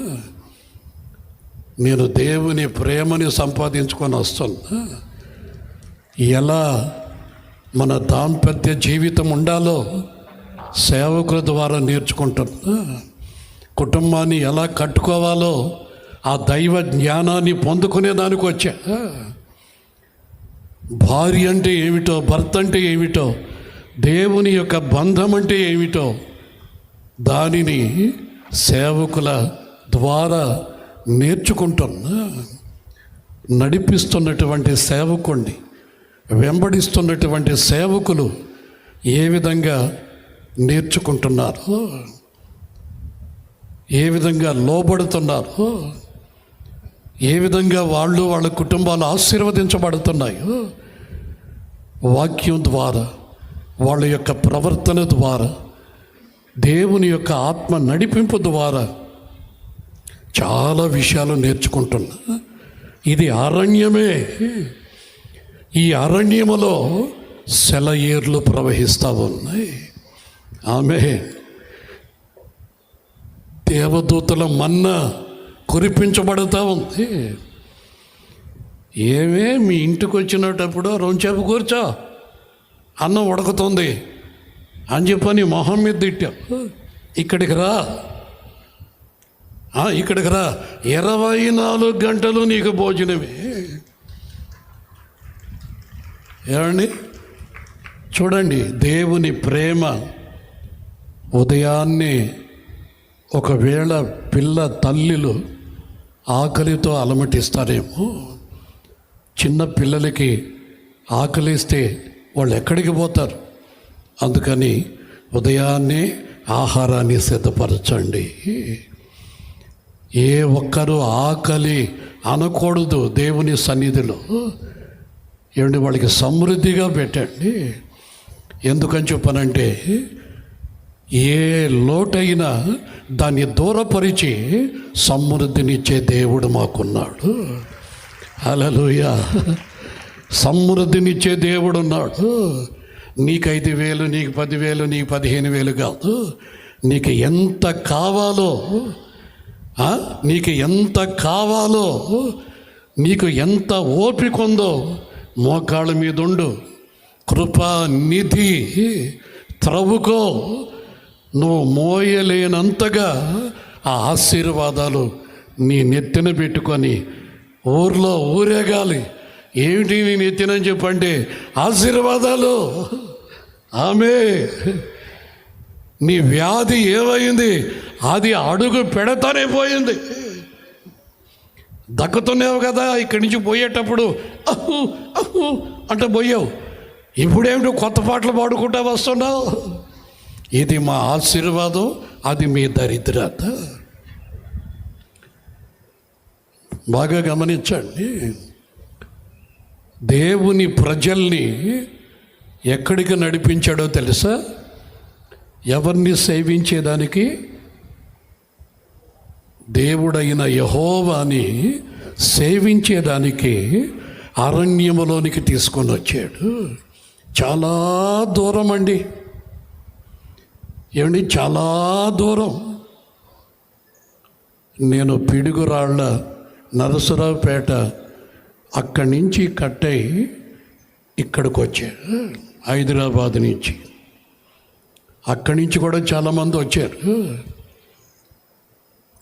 నేను దేవుని ప్రేమని సంపాదించుకొని వస్తున్నా. ఎలా మన దాంపత్య జీవితం ఉండాలో సేవకుల ద్వారా నేర్చుకుంటున్నా. కుటుంబాన్ని ఎలా కట్టుకోవాలో ఆ దైవ జ్ఞానాన్ని పొందుకునేదానికి వచ్చా. భార్య అంటే ఏమిటో, భర్త అంటే ఏమిటో, దేవుని యొక్క బంధం అంటే ఏమిటో దానిని సేవకుల ద్వారా నేర్చుకుంటున్నా. నడిపిస్తున్నటువంటి సేవకుణ్ణి, వెంబడిస్తున్నటువంటి సేవకులు ఏ విధంగా నేర్చుకుంటున్నారు, ఏ విధంగా లోబడుతున్నారు, ఏ విధంగా వాళ్ళు వాళ్ళ కుటుంబాలు ఆశీర్వదించబడుతున్నాయో వాక్యం ద్వారా, వాళ్ళ యొక్క ప్రవర్తన ద్వారా, దేవుని యొక్క ఆత్మ నడిపింపు ద్వారా చాలా విషయాలు నేర్చుకుంటున్నా. ఇది అరణ్యమే. ఈ అరణ్యములో సెలయేర్లు ప్రవహిస్తూ ఉన్నాయి. ఆమె దేవదూతల మన్నా కురిపించబడుతూ ఉంది. ఏమే మీ ఇంటికి వచ్చినప్పుడు రొంచేపు కూర్చో, అన్నం ఉడకుతుంది అని చెప్పని మొహం మీద తిట్టావు. ఇక్కడికి రా, ఇక్కడికి రా, 24 గంటలు నీకు భోజనమే. ఏమండి చూడండి, దేవుని ప్రేమ. ఉదయాన్నే ఒకవేళ పిల్ల తల్లిలు ఆకలితో అలమటిస్తారేమో. చిన్న పిల్లలకి ఆకలిస్తే వాళ్ళు ఎక్కడికి పోతారు? అందుకని ఉదయాన్నే ఆహారాన్ని సిద్ధపరచండి. ఏ ఒక్కరూ ఆకలి అనకూడదు దేవుని సన్నిధిలో. ఏమండి, వాళ్ళకి సమృద్ధిగా పెట్టండి. ఎందుకని చెప్పనంటే ఏ లోటైనా దాన్ని దూరపరిచి సమృద్ధినిచ్చే దేవుడు మాకున్నాడు. హల్లెలూయా. సమృద్ధినిచ్చే దేవుడు ఉన్నాడు. నీకు 5,000, నీకు 10,000, నీకు 15,000 కాదు. నీకు ఎంత కావాలో, నీకు ఎంత కావాలో, నీకు ఎంత ఓపిక ఉందో మోకాళ్ళ మీద ఉండు. కృపా నిధి త్రవ్వుకో. నువ్వు మోయలేనంతగా ఆ ఆశీర్వాదాలు నీ నెత్తిన పెట్టుకొని ఊర్లో ఊరేగాలి. ఏమిటి నీ నెత్తినని చెప్పంటే ఆశీర్వాదాలు. ఆమె నీ వ్యాధి ఏమైంది? అది అడుగు పెడతానే పోయింది. దక్కుతున్నావు కదా, ఇక్కడి నుంచి పోయేటప్పుడు అహు అహు అంటే పోయావు. ఇప్పుడేమిటి కొత్త పాటలు పాడుకుంటా వస్తున్నావు? ఇది మా ఆశీర్వాదం, అది మీ దరిద్రత. బాగా గమనించండి. దేవుని ప్రజల్ని ఎక్కడికి నడిపించాడో తెలుసా? ఎవరిని సేవించేదానికి? దేవుడైన యెహోవాని సేవించేదానికి అరణ్యములోనికి తీసుకొని వచ్చాడు. చాలా దూరం అండి. ఏమండి, చాలా దూరం. నేను పిడుగురాళ్ళ నరసరావుపేట అక్కడి నుంచి కట్టై ఇక్కడికి వచ్చాడు, హైదరాబాద్ నుంచి. అక్కడి నుంచి కూడా చాలామంది వచ్చారు.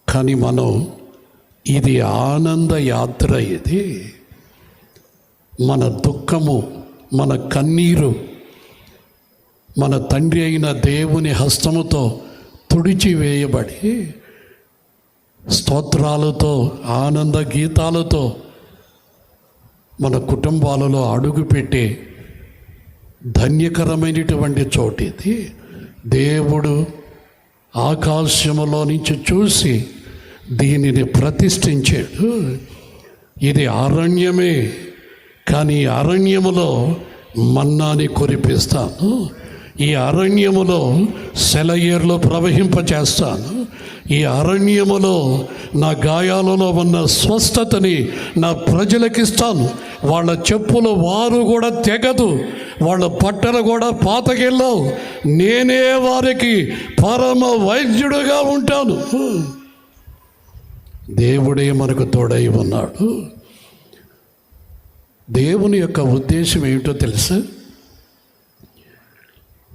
కానీ మనం, ఇది ఆనంద యాత్ర. ఇది మన దుఃఖము, మన కన్నీరు మన తండ్రి అయిన దేవుని హస్తముతో తుడిచివేయబడి స్తోత్రాలతో, ఆనంద గీతాలతో మన కుటుంబాలలో అడుగుపెట్టే ధన్యకరమైనటువంటి చోటు ఇది. దేవుడు ఆకాశములో నుంచి చూసి దీనిని ప్రతిష్ఠించాడు. ఇది అరణ్యమే, కానీ అరణ్యములో మన్నాని కురిపిస్తాను. ఈ అరణ్యములో సెలయేర్లు ప్రవహింపచేస్తాను. ఈ అరణ్యములో నా గాయాలలో ఉన్న స్వస్థతని నా ప్రజలకిస్తాను. వాళ్ళ చెప్పులు వారు కూడా తెగదు, వాళ్ళ బట్టలు కూడా పాతకెళ్ళావు, నేనే వారికి పరమ వైద్యుడుగా ఉంటాను. దేవుడే మనకు తోడై ఉన్నాడు. దేవుని యొక్క ఉద్దేశం ఏమిటో తెలుసా?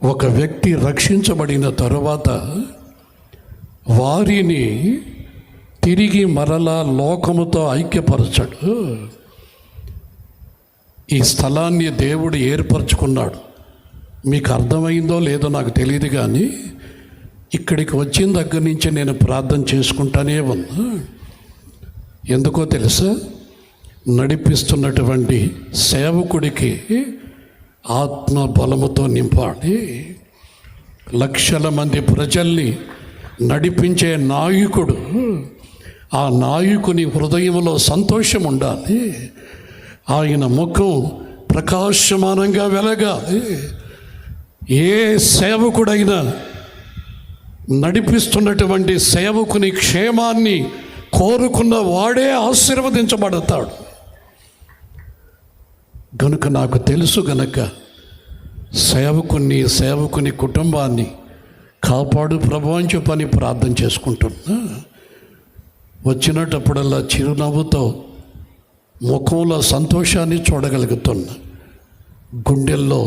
ఒక వ్యక్తి రక్షించబడిన తరువాత వారిని తిరిగి మరలా లోకముతో ఐక్యపరచడు. ఈ స్థలాన్ని దేవుడు ఏర్పరచుకున్నాడు. మీకు అర్థమైందో లేదో నాకు తెలియదు, కానీ ఇక్కడికి వచ్చిన దగ్గర నుంచి నేను ప్రార్థన చేసుకుంటానే ఉన్నా. ఎందుకో తెలుసా? నడిపిస్తున్నటువంటి సేవకుడికి ఆత్మ బలముతో నింపాలి. లక్షల మంది ప్రజల్ని నడిపించే నాయకుడు, ఆ నాయకుని హృదయంలో సంతోషం ఉండాలి. ఆయన ముఖం ప్రకాశమానంగా వెలగాలి. ఏ సేవకుడైనా నడిపిస్తున్నటువంటి సేవకుని క్షేమాన్ని కోరుకున్న వాడే ఆశీర్వదించబడతాడు. గనుక నాకు తెలుసు గనక సేవకుని కుటుంబాన్ని కాపాడు ప్రభు అని చెప్పని ప్రార్థన చేసుకుంటున్నా. వచ్చినటప్పుడల్లా చిరునవ్వుతో ముఖంలో సంతోషాన్ని చూడగలుగుతున్నా. గుండెల్లో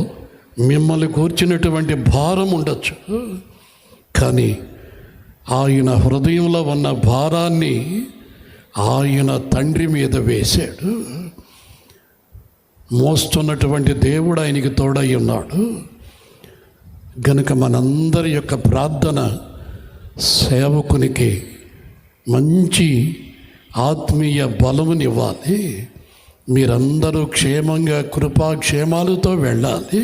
మిమ్మల్ని కూర్చున్నటువంటి భారం ఉండొచ్చు, కానీ ఆయన హృదయంలో ఉన్న భారాన్ని ఆయన తండ్రి మీద వేశాడు. మోస్తున్నటువంటి దేవుడు ఆయనకి తోడై ఉన్నాడు. గనుక మనందరి యొక్క ప్రార్థన సేవకునికి మంచి ఆత్మీయ బలమునివ్వాలి. మీరందరూ క్షేమంగా కృపాక్షేమాలతో వెళ్ళాలి.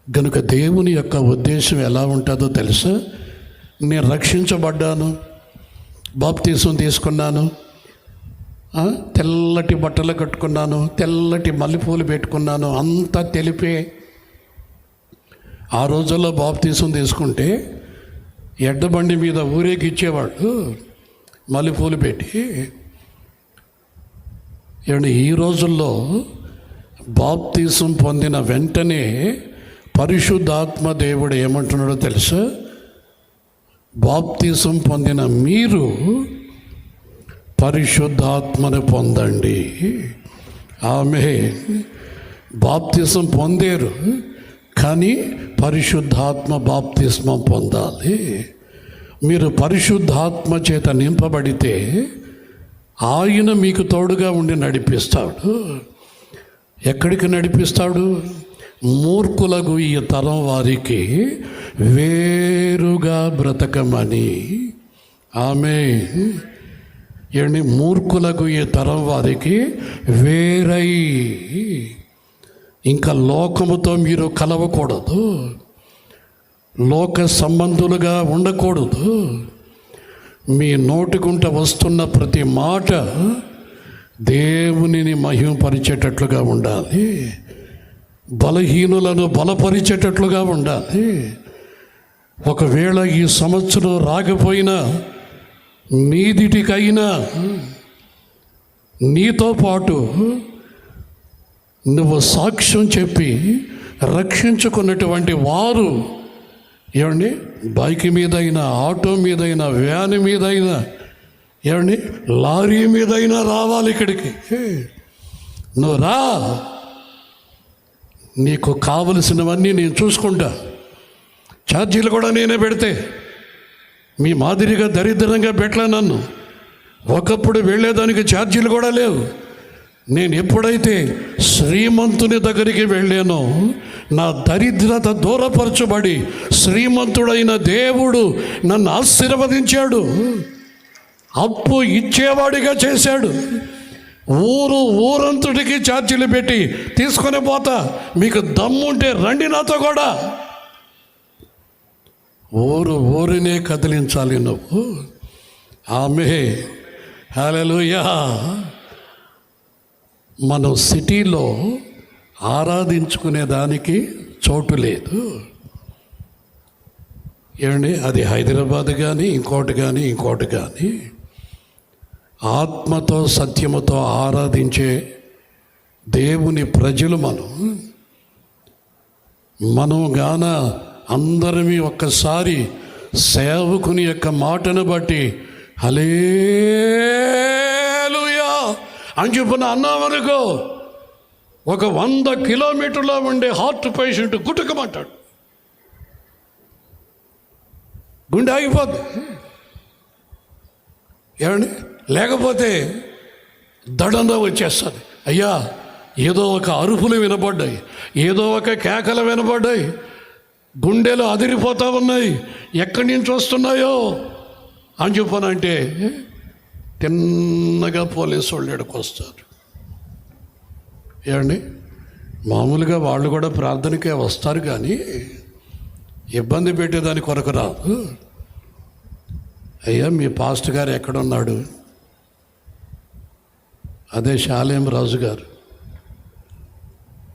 గనుక దేవుని యొక్క ఉద్దేశం ఎలా ఉంటుందో తెలుసా? నేను రక్షించబడ్డాను, బాప్తీసం తీసుకున్నాను, తెల్లటి బట్టలు కట్టుకున్నాను, తెల్లటి మల్లెపూలు పెట్టుకున్నాను, అంతా తెలిపే. ఆ రోజుల్లో బాప్తీసం తీసుకుంటే ఎడ్డబండి మీద ఊరేగిచ్చేవాడు మల్లెపూలు పెట్టి. ఏమంటే ఈ రోజుల్లో బాప్తీసం పొందిన వెంటనే పరిశుద్ధాత్మ దేవుడు ఏమంటున్నాడో తెలుసా? బాప్తీసం పొందిన మీరు పరిశుద్ధాత్మను పొందండి. ఆమె బాప్తిసం పొందారు, కానీ పరిశుద్ధాత్మ బాప్తిస్మం పొందాలి. మీరు పరిశుద్ధాత్మ చేత నింపబడితే ఆయన మీకు తోడుగా ఉండి నడిపిస్తాడు. ఎక్కడికి నడిపిస్తాడు? మూర్ఖులకు ఈ తరం వారికి వేరుగా బ్రతకమని. ఆమె ఏంటి? మూర్ఖులకు ఈ తరం వారికి వేరై, ఇంకా లోకముతో మీరు కలవకూడదు, లోక సంబంధులుగా ఉండకూడదు. మీ నోటికుంట వస్తున్న ప్రతి మాట దేవునిని మహిమపరిచేటట్లుగా ఉండాలి, బలహీనులను బలపరిచేటట్లుగా ఉండాలి. ఒకవేళ ఈ సంవత్సరం రాకపోయినా మీదిటికైనా నీతో పాటు నువ్వు సాక్ష్యం చెప్పి రక్షించుకున్నటువంటి వారు, ఏమండి, బైక్ మీదైనా, ఆటో మీదైనా, వ్యాన్ మీదైనా, ఏమండి, లారీ మీదైనా రావాలి ఇక్కడికి. నువ్వు రా, నీకు కావలసినవన్నీ నేను చూసుకుంటా. ఛార్జీలు కూడా నేనే పెడితే, మీ మాదిరిగా దరిద్రంగా పెట్టలే నన్ను. ఒకప్పుడు వెళ్ళేదానికి ఛార్జీలు కూడా లేవు. నేను ఎప్పుడైతే శ్రీమంతుని దగ్గరికి వెళ్ళానో నా దరిద్రత దూరపరచబడి శ్రీమంతుడైన దేవుడు నన్ను ఆశీర్వదించాడు, అప్పు ఇచ్చేవాడిగా చేశాడు. ఊరంతటికి ఛార్జీలు పెట్టి తీసుకొని పోతా, మీకు దమ్ముంటే రండి నాతో కూడా. ఊరినే కదిలించాలి నువ్వు. ఆమె హల్లెలూయా. మనం సిటీలో ఆరాధించుకునే దానికి చోటు లేదు. ఏమండి, అది హైదరాబాద్ కానీ ఇంకోటి కానీ ఆత్మతో సత్యముతో ఆరాధించే దేవుని ప్రజలు మనం. మనం గాన అందరినీ ఒక్కసారి సేవకుని యొక్క మాటను బట్టి హల్లెలూయా అని చెప్పిన అన్నామనుకో, ఒక 100 కిలోమీటర్లో ఉండే హార్ట్ పేషెంట్ గుట్టుకమంటాడు, గుండె ఆగిపోద్ది. ఏమండి? లేకపోతే దడంగా వచ్చేస్తుంది. అయ్యా, ఏదో ఒక అరుపులు వినపడ్డాయి, ఏదో ఒక కేకలు వినపడ్డాయి, గుండెలు అదిరిపోతూ ఉన్నాయి, ఎక్కడి నుంచి వస్తున్నాయో అని చెప్పానంటే తిన్నగా పోలీసు వాళ్ళు ఎక్కడికి వస్తారు. ఏమండి? మామూలుగా వాళ్ళు కూడా ప్రార్థనకే వస్తారు, కానీ ఇబ్బంది పెట్టేదాని కొరకు రాదు. అయ్యా, మీ పాస్టర్ గారు ఎక్కడున్నాడు? అదే శాలేం రాజు గారు.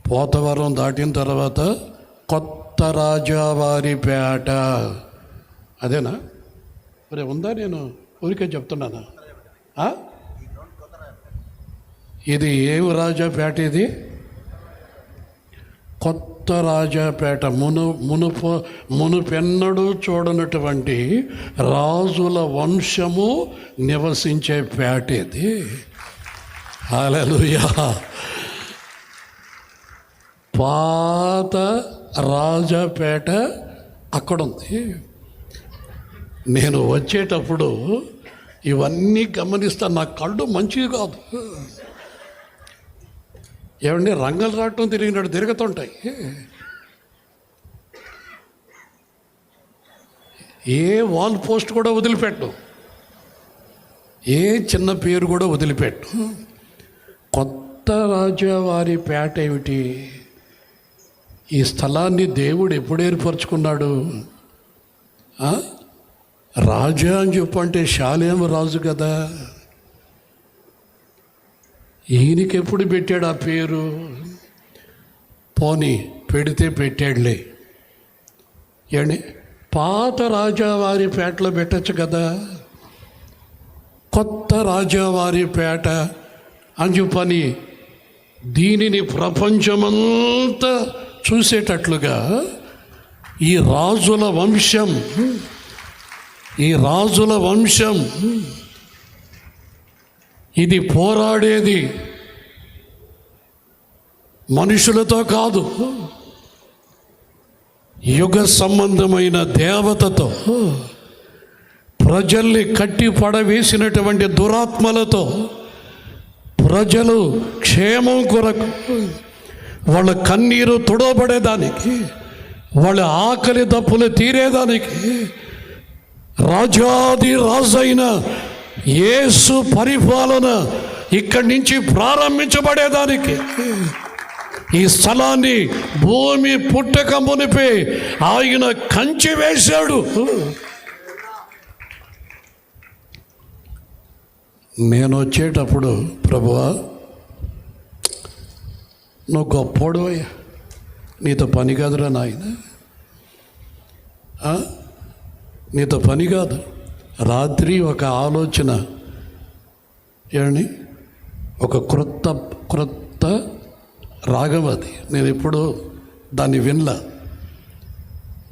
పోతవరం దాటిన తర్వాత కొత్త రాజావారిపేట, అదేనా? మరి ఉందా? నేను ఊరికే చెప్తున్నానా? ఇది ఏం రాజాపేట? ఇది కొత్త రాజాపేట. మునుపెన్నడూ చూడనటువంటి రాజుల వంశము నివసించే పేట ఇది. హల్లెలూయా. పాత రాజాపేట అక్కడుంది. నేను వచ్చేటప్పుడు ఇవన్నీ గమనిస్తాను. నా కళ్ళు మంచివి కాదు. ఏమండి? రంగలు రావటం తిరిగినట్టు తిరుగుతుంటాయి. ఏ వాల్ పోస్ట్ కూడా వదిలిపెట్టు, ఏ చిన్న పేరు కూడా వదిలిపెట్టు. కొత్త రాజావారి పేట ఏమిటి? ఈ స్థలాన్ని దేవుడు ఎప్పుడు ఏర్పరచుకున్నాడు? రాజా అని చెప్పంటే శాలేం రాజు కదా. ఈయనకి ఎప్పుడు పెట్టాడు ఆ పేరు? పోనీ పెడితే పెట్టాడులే. ఏమండి? పాత రాజావారి పేటలో పెట్టచ్చు కదా. కొత్త రాజావారి పేట అని చెప్పని దీనిని ప్రపంచమంతా చూసేటట్లుగా ఈ రాజుల వంశం ఇది పోరాడేది మనుషులతో కాదు, యుగ సంబంధమైన దేవతతో, ప్రజల్ని కట్టి పడవేసినటువంటి దురాత్మలతో, ప్రజలు క్షేమం కొరకు, వాళ్ళ కన్నీరు తుడబడేదానికి, వాళ్ళ ఆకలి దప్పులు తీరేదానికి, రాజాది రాజైన యేసు పరిపాలన ఇక్కడి నుంచి ప్రారంభించబడేదానికి ఈ స్థలాన్ని భూమి పుట్టక మునిపే ఆయన కంచి వేశాడు. నేను వచ్చేటప్పుడు, ప్రభువా నువ్వు గొప్పోడు అయ్యా, నీతో పని కాదురా నాయన, నీతో పని కాదు. రాత్రి ఒక ఆలోచన, ఏమండి? ఒక క్రొత్త రాగం అది. నేను ఎప్పుడు దాన్ని వినలా.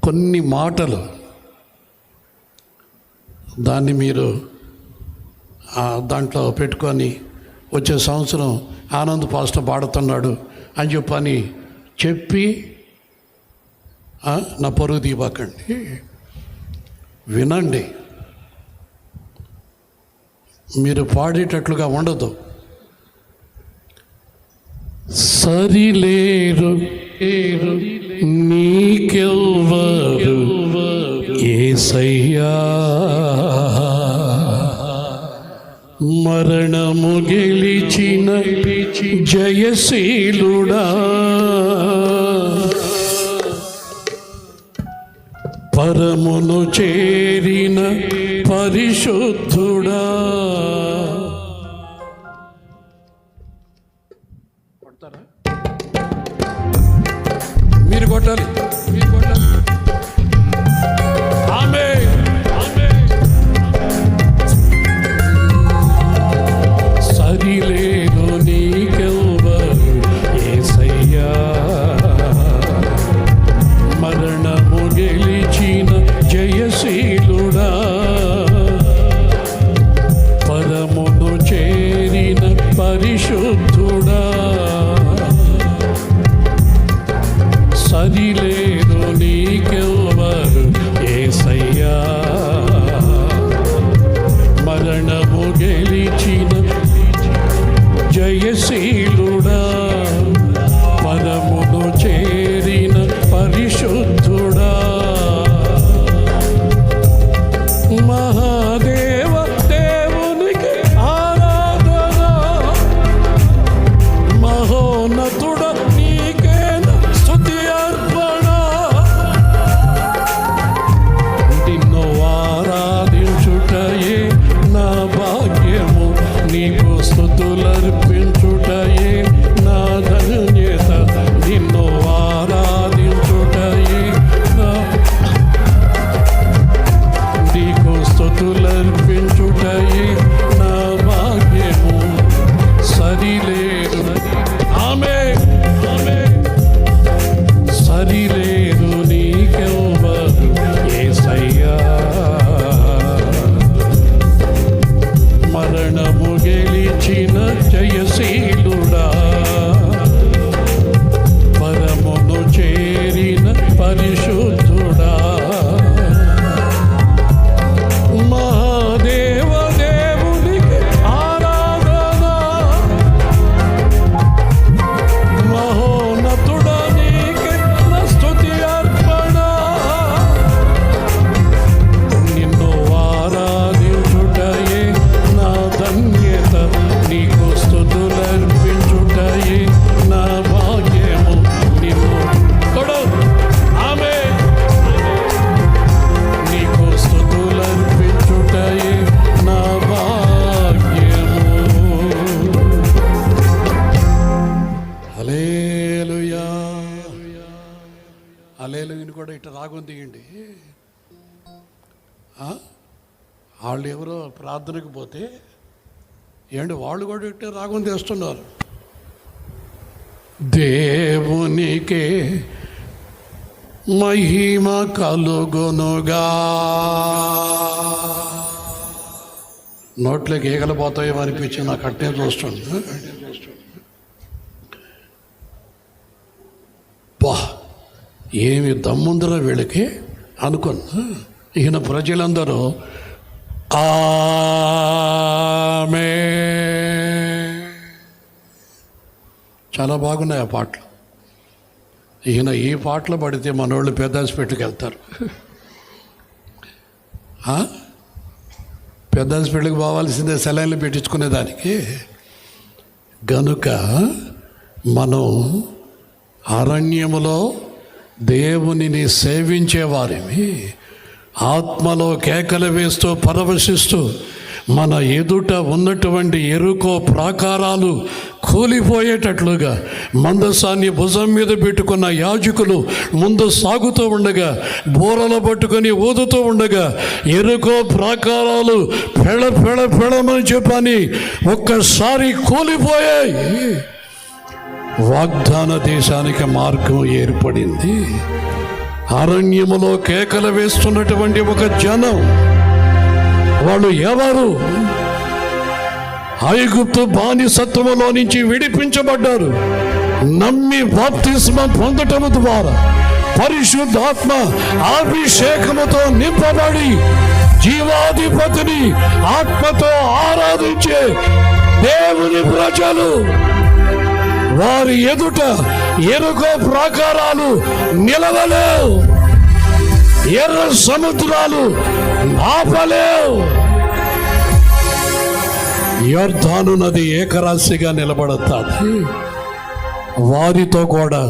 కొన్ని మాటలు దాన్ని మీరు దాంట్లో పెట్టుకొని వచ్చే సంవత్సరం ఆనంద్ పాస్టర్ పాడుతున్నాడు అని చెప్పి నా పరుగు తీయబాకండి. వినండి. మీరు పాడేటట్లుగా ఉండదు. సరిలేరు నీకెవ్వరు యేసయ్యా, మరణము గెలిచిన జయశీలుడా, పరమును చేరిన పరిశుద్ధుడా. కొడతారా? మీరు కొట్టాలి, మీరు కొట్టాలి. ఆమేన్, ఆమేన్. సరిలేదు నీకెవ్వరు యేసయ్యా, పరిశుద్ధుడా, సరిలేరు నీకెవ్వరు యేసయ్యా. మరణము గెలిచిన జయశీలుడా, పరమును చేరిన పరిశుద్ధుడా, మహాదేవ దేవునికి ఆరాధన, మహోన్నతుడ నీకేన స్తుతి అర్పణ. నిన్ను ఆరాధించుటయే నా భాగ్యము, నీకు స్తుతులర్పించుటయే నా ధన్యత. నిన్ను ఆరాధించుటయే నీకు స్తుతులర్పించుటయే నా భాగ్యము. సరిలేరు సరిలేరు నీకెవ్వరు యేసయ్యా. మరణము గెలిచిన జయశీలుడా, పరమును చేరిన పరిశుద్ధుడా, మహాదేవ దేవునికి ఆరాధన, మహోన్నతుడ నీకే నా స్తుతి అర్పణ. నిన్ను ఆరాధించుటయే నా ధన్యత, నీకు స్తుతులర్పించుటయే నా భాగ్యము. నిన్ను నీకు స్తుతులర్పించుటయే నా భాగ్యము. హల్లెలూయా. హల్లెలూయాని కూడా ఇట్లా రాగం తీయండి. వాళ్ళు ఎవరో ప్రార్థనకు పోతే ఏంటి వాళ్ళు కూడా ఇట్టే రాగం తీస్తున్నారు. దేవునికే మహిమ కలుగునుగా. నోట్లోకి ఈగలు పోతాయేమో అనిపించి నాకు అట్టే చూస్తుంది. బా ఏమి దమ్ముందరో వీళ్ళకి అనుకున్నా. ఈయన ప్రజలందరూ ఆమేన్. చాలా బాగున్నాయి ఆ పాటలు. ఈయన ఈ పాటలు పడితే మనోళ్ళు పెద్ద హాస్పిటల్కి వెళ్తారు. పెద్ద హాస్పిటల్కి పోవాల్సిందే సెలైన్లు పెట్టించుకునేదానికి. గనుక మనం అరణ్యములో దేవునిని సేవించేవారిని, ఆత్మలో కేకలు వేస్తూ పరవశిస్తూ మన ఎదుట ఉన్నటువంటి ఎరుకో ప్రాకారాలు కూలిపోయేటట్లుగా మందసాన్ని భుజం మీద పెట్టుకున్న యాజకులు ముందు సాగుతూ ఉండగా, బోరలు పట్టుకొని ఊదుతూ ఉండగా ఎరుకో ప్రాకారాలు పెళ పెళ పెళమని చెప్పని ఒక్కసారి కూలిపోయాయి. వాగ్దాన దేశానికి మార్గం ఏర్పడింది. అరణ్యములో కేకలు వేస్తున్నటువంటి ఒక జనం, వాళ్ళు ఎవరు? ఐగుప్తు బానిసత్వములో నుంచి విడిపించబడ్డారు. నమ్మి బాప్తిస్మం పొందటం ద్వారా పరిశుద్ధాత్మ అభిషేకముతో నింపబడి జీవాధిపతిని ఆత్మతో ఆరాధించే దేవుని ప్రజలు. వారి ఎదుట ఎరుకో ప్రాకారాలు నిలవలేవు, ఎర్ర సముద్రాలు ఆపలేవు. యొర్దాను నది ఏకరాశిగా నిలబడతాది. వారితో కూడా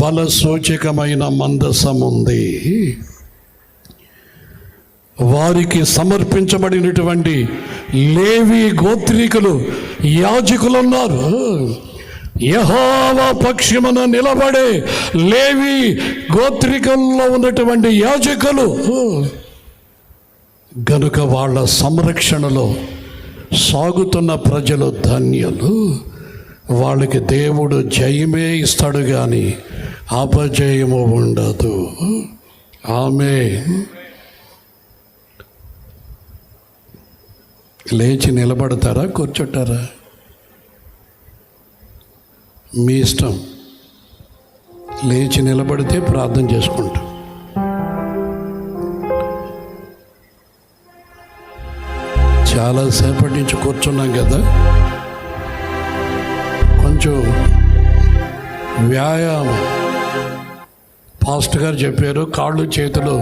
బల సూచకమైన మందసం ఉంది. వారికి సమర్పించబడినటువంటి లేవి గోత్రికులు యాజకులు ఉన్నారు. యెహోవా పక్షమున నిలబడే లేవి గోత్రికుల్లో ఉన్నటువంటి యాజకులు. గనుక వాళ్ళ సంరక్షణలో సాగుతున్న ప్రజలు ధన్యులు. వాళ్ళకి దేవుడు జయమే ఇస్తాడు కానీ అపజయము ఉండదు. ఆమేన్. లేచి నిలబడతారా, కూర్చుంటారా? మీ ఇష్టం. లేచి నిలబడితే ప్రార్థన చేసుకుంటాం. చాలాసేపటి నుంచి కూర్చున్నాం కదా, కొంచెం వ్యాయామం. పాస్టర్ గారు చెప్పారు కాళ్ళు చేతులు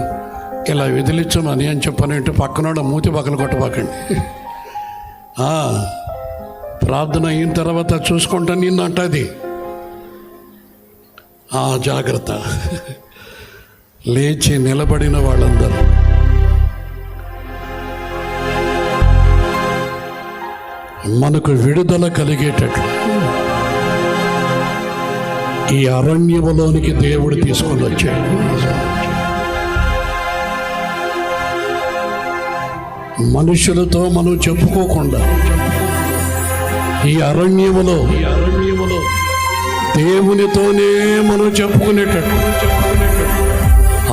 ఇలా విదిలించమని అని చెప్పనంటే పక్కన మూతి పక్కన కొట్టబాకండి. ప్రార్థన అయిన తర్వాత చూసుకుంటా నిన్ను అంటది. జాగ్రత్త. లేచి నిలబడిన వాళ్ళందరూ మనకు విడుదల కలిగేటట్లు ఈ అరణ్యములోనికి దేవుడు తీసుకొని వచ్చాడు. మనుషులతో మనం చెప్పుకోకుండా ఈ అరణ్యములో దేవునితోనే మనం చెప్పుకునేటట్టు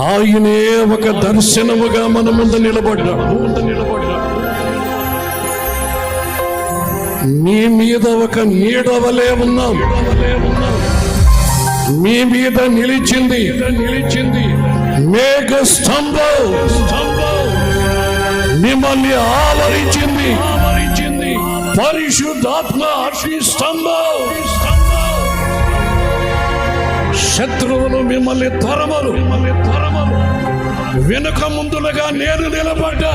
ఆయనే ఒక దర్శనముగా మన ముందు నిలబడ్డాడు. మీ మీద ఒక నీడవలే ఉన్నాం. మీ మీద నిలిచింది మేఘ స్తంభం, మిమ్మల్ని ఆవరించింది పరిశుద్ధాత్మ అగ్ని స్తంభం. శత్రువులు మిమ్మల్ని తరమరు. వెనుక ముందులుగా నేను నిలబడ్డా.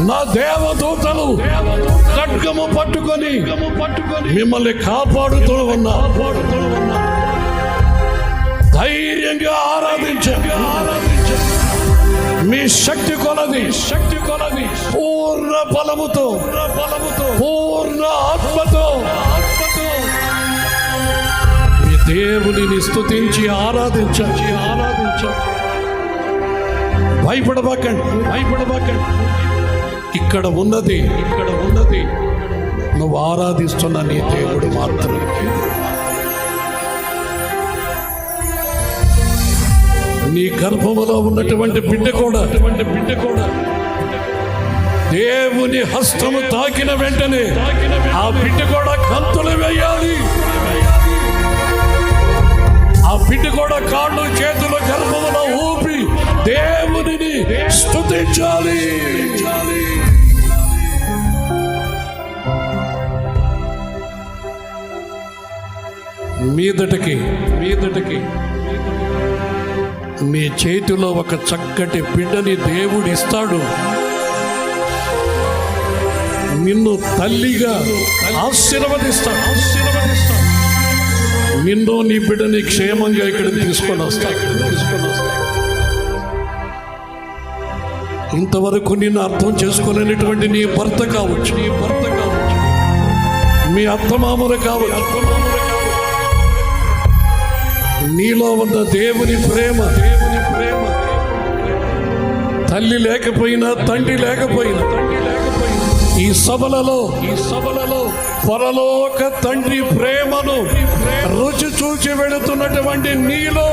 నా దేవదూతలు ఖడ్గము పట్టుకొని మిమ్మల్ని కాపాడుతూ ఉన్నా. ధైర్యంగా ఆరాధించండి. మీ శక్తి కొలది పూర్ణ బలముతో పూర్ణ ఆత్మతో మీ దేవునిని స్తుతించి ఆరాధించండి. భయపడబాకండి. ఇక్కడ ఉన్నది నువ్వు ఆరాధిస్తున్న నీ దేవుడు మాత్రమే. నీ గర్భములో ఉన్నటువంటి బిడ్డ కూడా దేవుని హస్తము తాకిన వెంటనే ఆ బిడ్డ కూడా గంతులు వేయాలి. ఆ బిడ్డ కూడా కాళ్ళు చేతుల గర్భములో ఊపి దేవునిని స్తుతించాలి. మీదటికి నీ చేతిలో ఒక చక్కటి బిడ్డని దేవుడు ఇస్తాడు. నిన్ను తల్లిగా ఆశీర్వదిస్తాడు. నిన్ను నీ బిడ్డని క్షేమంగా ఇక్కడికి తీసుకొని వస్తాడు. ఇంతవరకు నిన్ను అర్థం చేసుకోలేనటువంటి నీ భర్త కావచ్చు, మీ అత్తమామలు కావచ్చు, నీలో ఉన్న దేవుని ప్రేమ తల్లి లేకపోయినా తండ్రి లేకపోయినా ఈ సభలలో పరలోక తండ్రి ప్రేమను రుచి చూచి వెళుతున్నటువంటి నీలో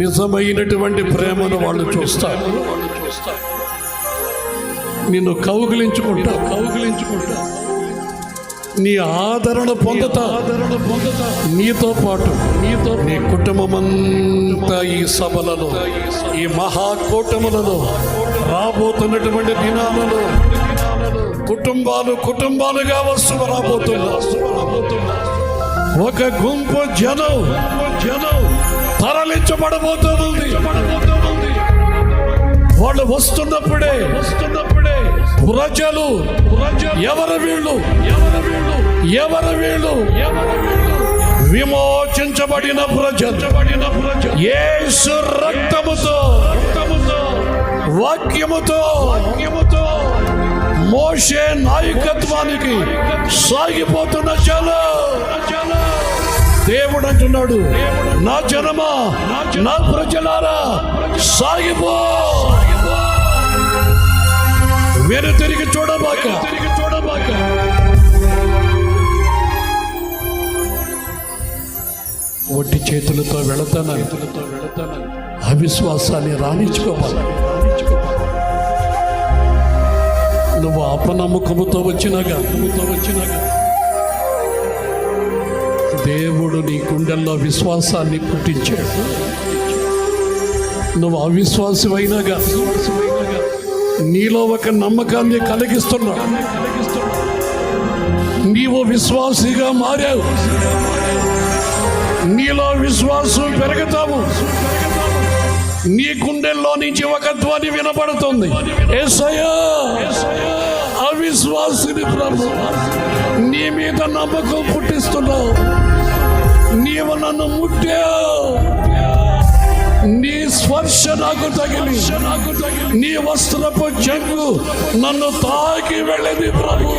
నిజమైనటువంటి ప్రేమను వాళ్ళు చూస్తారు. నిన్ను కౌగిలించుకుంటా నీ ఆదరణ పొందుతా. నీతో పాటు నీ కుటుంబమంతా ఈ సభలలో, ఈ మహాకూటములలో, రాబోతున్నటువంటి దినాలలో కుటుంబాలుగా రాబోతున్నా. ఒక గుంపు జనం తరలించబడబోతుంది. వాళ్ళు వస్తున్నప్పుడే ప్రజలు ఎవరు వీళ్ళు విమోచించబడిన ప్రజలు యేసు రక్తముతో వాక్యముతో మోషే నాయకత్వానికి సాగిపోతున్న దేవుడు అంటున్నాడు, నా జనమా, నా ప్రజలారా సాగిపో. వేరే తిరిగి చూడబాక. ఒట్టి చేతులతో వెళతానని అవిశ్వాసాన్ని రాణించుకోవాలి. నువ్వు అపనమ్మకముతో వచ్చినాగా దేవుడు నీ గుండెల్లో విశ్వాసాన్ని పుట్టించాడు. నువ్వు అవిశ్వాసమైనగా నీలో ఒక నమ్మకాన్ని కలిగిస్తున్నావు. నీవు విశ్వాసిగా మారావు. నీలో విశ్వాసం పెరుగుతావు. నీ గుండెల్లో నుంచి ఒక ధ్వని వినపడుతుంది, యేసయ్యా అవిశ్వాసిని ప్రభు, నీ మీద నమ్మకం పుట్టిస్తున్నావు. నీవు నన్ను ముట్టావు, నీ స్పర్శ నాకు తగిలి, నీ వస్త్రపు చెంగు నన్ను తాకి వెళ్ళేది ప్రభు.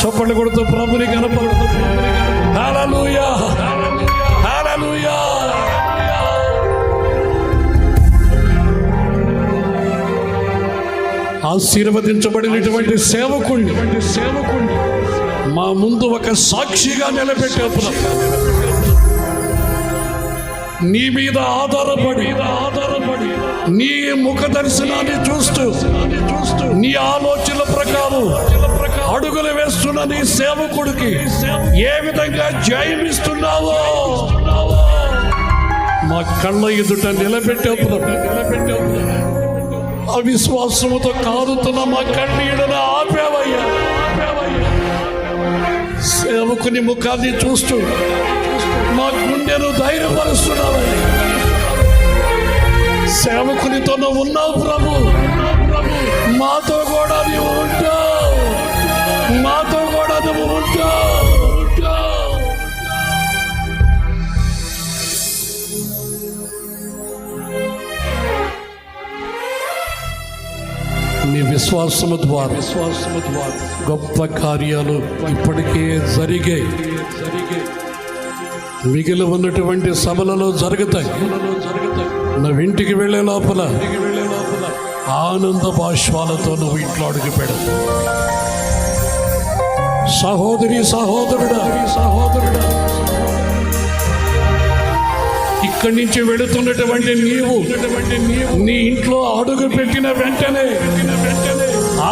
చప్పట్లు కొడుతూ ప్రభుని కనపడుతూ హల్లెలూయా హల్లెలూయా. ఆశీర్వదించబడినటువంటి సేవకుణ్ణి మా ముందు ఒక సాక్షిగా నిలబెట్టావు. నీ మీద ఆధారపడి నీ ముఖ దర్శనాన్ని చూస్తూ నీ ఆలోచనల ప్రకారం అడుగులు వేస్తున్న నీ సేవకుడికి ఏ విధంగా జయమిస్తున్నావో మా కళ్ళ ఎదుట నిలబెట్టావు. అవిశ్వాసముతో కారుతున్న మా కన్నీళ్ళను ఆపేవయ్యా. సేవకుని ముఖాన్ని చూస్తూ మా గుండెను ధైర్యపరుస్తున్నావయ్యా. సేవకునితో నువ్వు ఉన్నావు ప్రభు. మాతో కూడా నువ్వు ఉంటావు, మాతో కూడా నువ్వు ఉంటావు. నీ విశ్వాసము ద్వారా గొప్ప కార్యాలు ఇప్పటికే జరిగే మిగిలి ఉన్నటువంటి సభలలో జరుగుతాయి. నువ్వు ఇంటికి వెళ్ళే లోపల ఆనంద బాష్పాలతో నువ్వు ఇంట్లో అడుగు పెడతావు. సహోదరి సహోదరుడా, ఇక్కడి నుంచి వెళుతున్నటువంటి నీవు నీ ఇంట్లో అడుగు పెట్టిన వెంటనే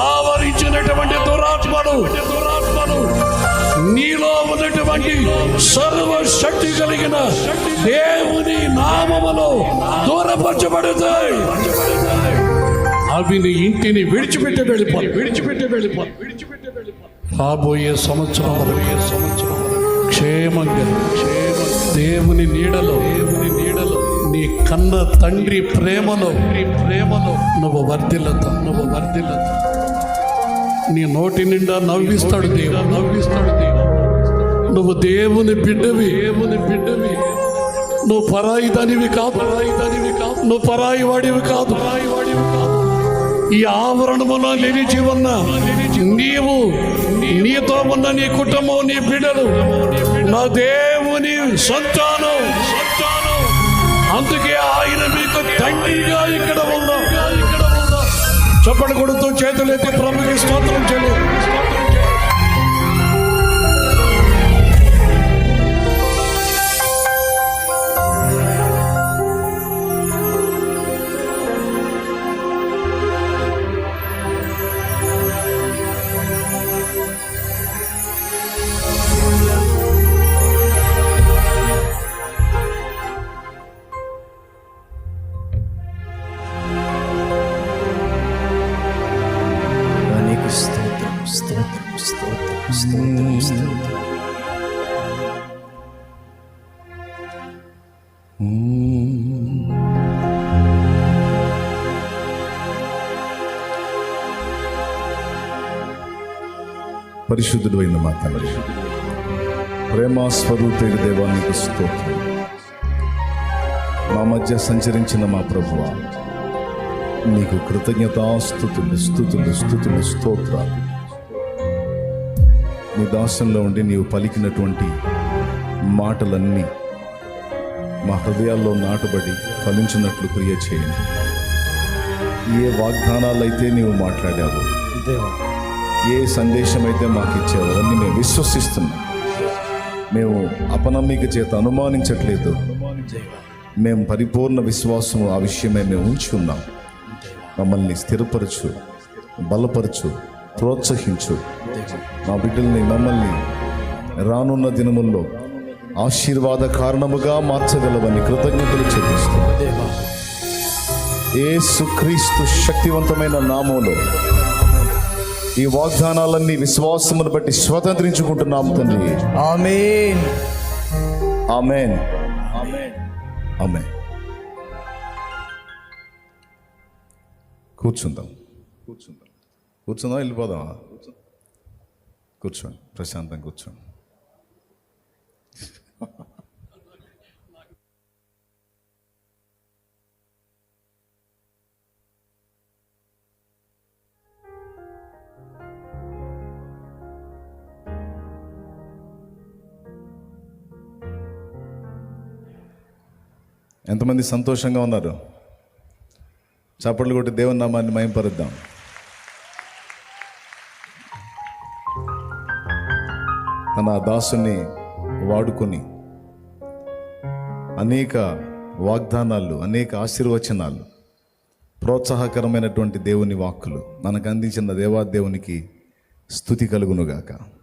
ఆవరించినటువంటి దురాత్మను నీలో ఉన్నటువంటి సర్వశక్తి కలిగిన దేవుని నామములో దూరపరచబడతాయి. అవి నీ ఇంటిని విడిచిపెట్టి వెళ్ళిపో. రాబోయే సంవత్సరం క్షేమంగా దేవుని నీడలో నీ కన్న తండ్రి ప్రేమలో నువ్వు వర్ధిల్లుతా. నీ నోటి నిండా నవ్విస్తాడు దేవుడు. నువ్వు దేవుని బిడ్డవి. నువ్వు పరాయి దానివి కాదు. నువ్వు పరాయి వాడివి కాదు. ఈ ఆవరణములో నిలిచి ఉన్న నీవు, నీతో ఉన్న నీ కుటుంబం, నీ బిడ్డలు నా దేవుని సంతానం. అందుకే ఆయన మీకు తండ్రిగా ఇక్కడ ఉందా. చప్పటి కొడుతూ చేతులెత్తి ప్రభుకి స్తోత్రం చేయలేదు. పరిశుద్ధుడు అయిన మా తండ్రి, ప్రేమ స్వరూపైన దేవానికి స్తోత్రం. మా మధ్య సంచరించిన మా ప్రభువా, నీకు కృతజ్ఞతాస్తుతులు స్తోత్రాలు. నీ దాసంలో ఉండి నీవు పలికినటువంటి మాటలన్నీ మా హృదయాల్లో నాటబడి ఫలించినట్లు క్రియ చేయండి. ఏ వాగ్దానాలైతే నీవు మాట్లాడావు, ఏ సందేశం అయితే మాకు ఇచ్చావు, అవన్నీ మేము విశ్వసిస్తున్నాం. మేము అపనమ్మిక చేత అనుమానించట్లేదు. మేము పరిపూర్ణ విశ్వాసము ఆ విషయమే మేము ఉంచి ఉన్నాం. మమ్మల్ని స్థిరపరచు, బలపరచు, ప్రోత్సహించు. మా బిడ్డల్ని, మమ్మల్ని రానున్న దినముల్లో ఆశీర్వాద కారణముగా మార్చగలవని కృతజ్ఞతలు చెల్లిస్తున్నాను. దేవా యేసుక్రీస్తు శక్తివంతమైన నామములో ఈ వాగ్దానాలన్నీ విశ్వాసమును బట్టి స్వతంత్రించుకుంటున్నాము తండ్రి. ఆమేన్. ఆమేన్. ఆమేన్. కూర్చుందాం. వెళ్ళిపోదామా? కూర్చోండి, ప్రశాంతంగా కూర్చోండి. ఎంతమంది సంతోషంగా ఉన్నారు? చప్పట్లు కొట్టి దేవుని నామాన్ని మహింపరుద్దాం. తన దాసుని వాడుకొని అనేక వాగ్దానాలు, అనేక ఆశీర్వచనాలు, ప్రోత్సాహకరమైనటువంటి దేవుని వాక్కులు మనకు అందించిన దేవాదేవునికి స్తుతి కలుగునుగాక.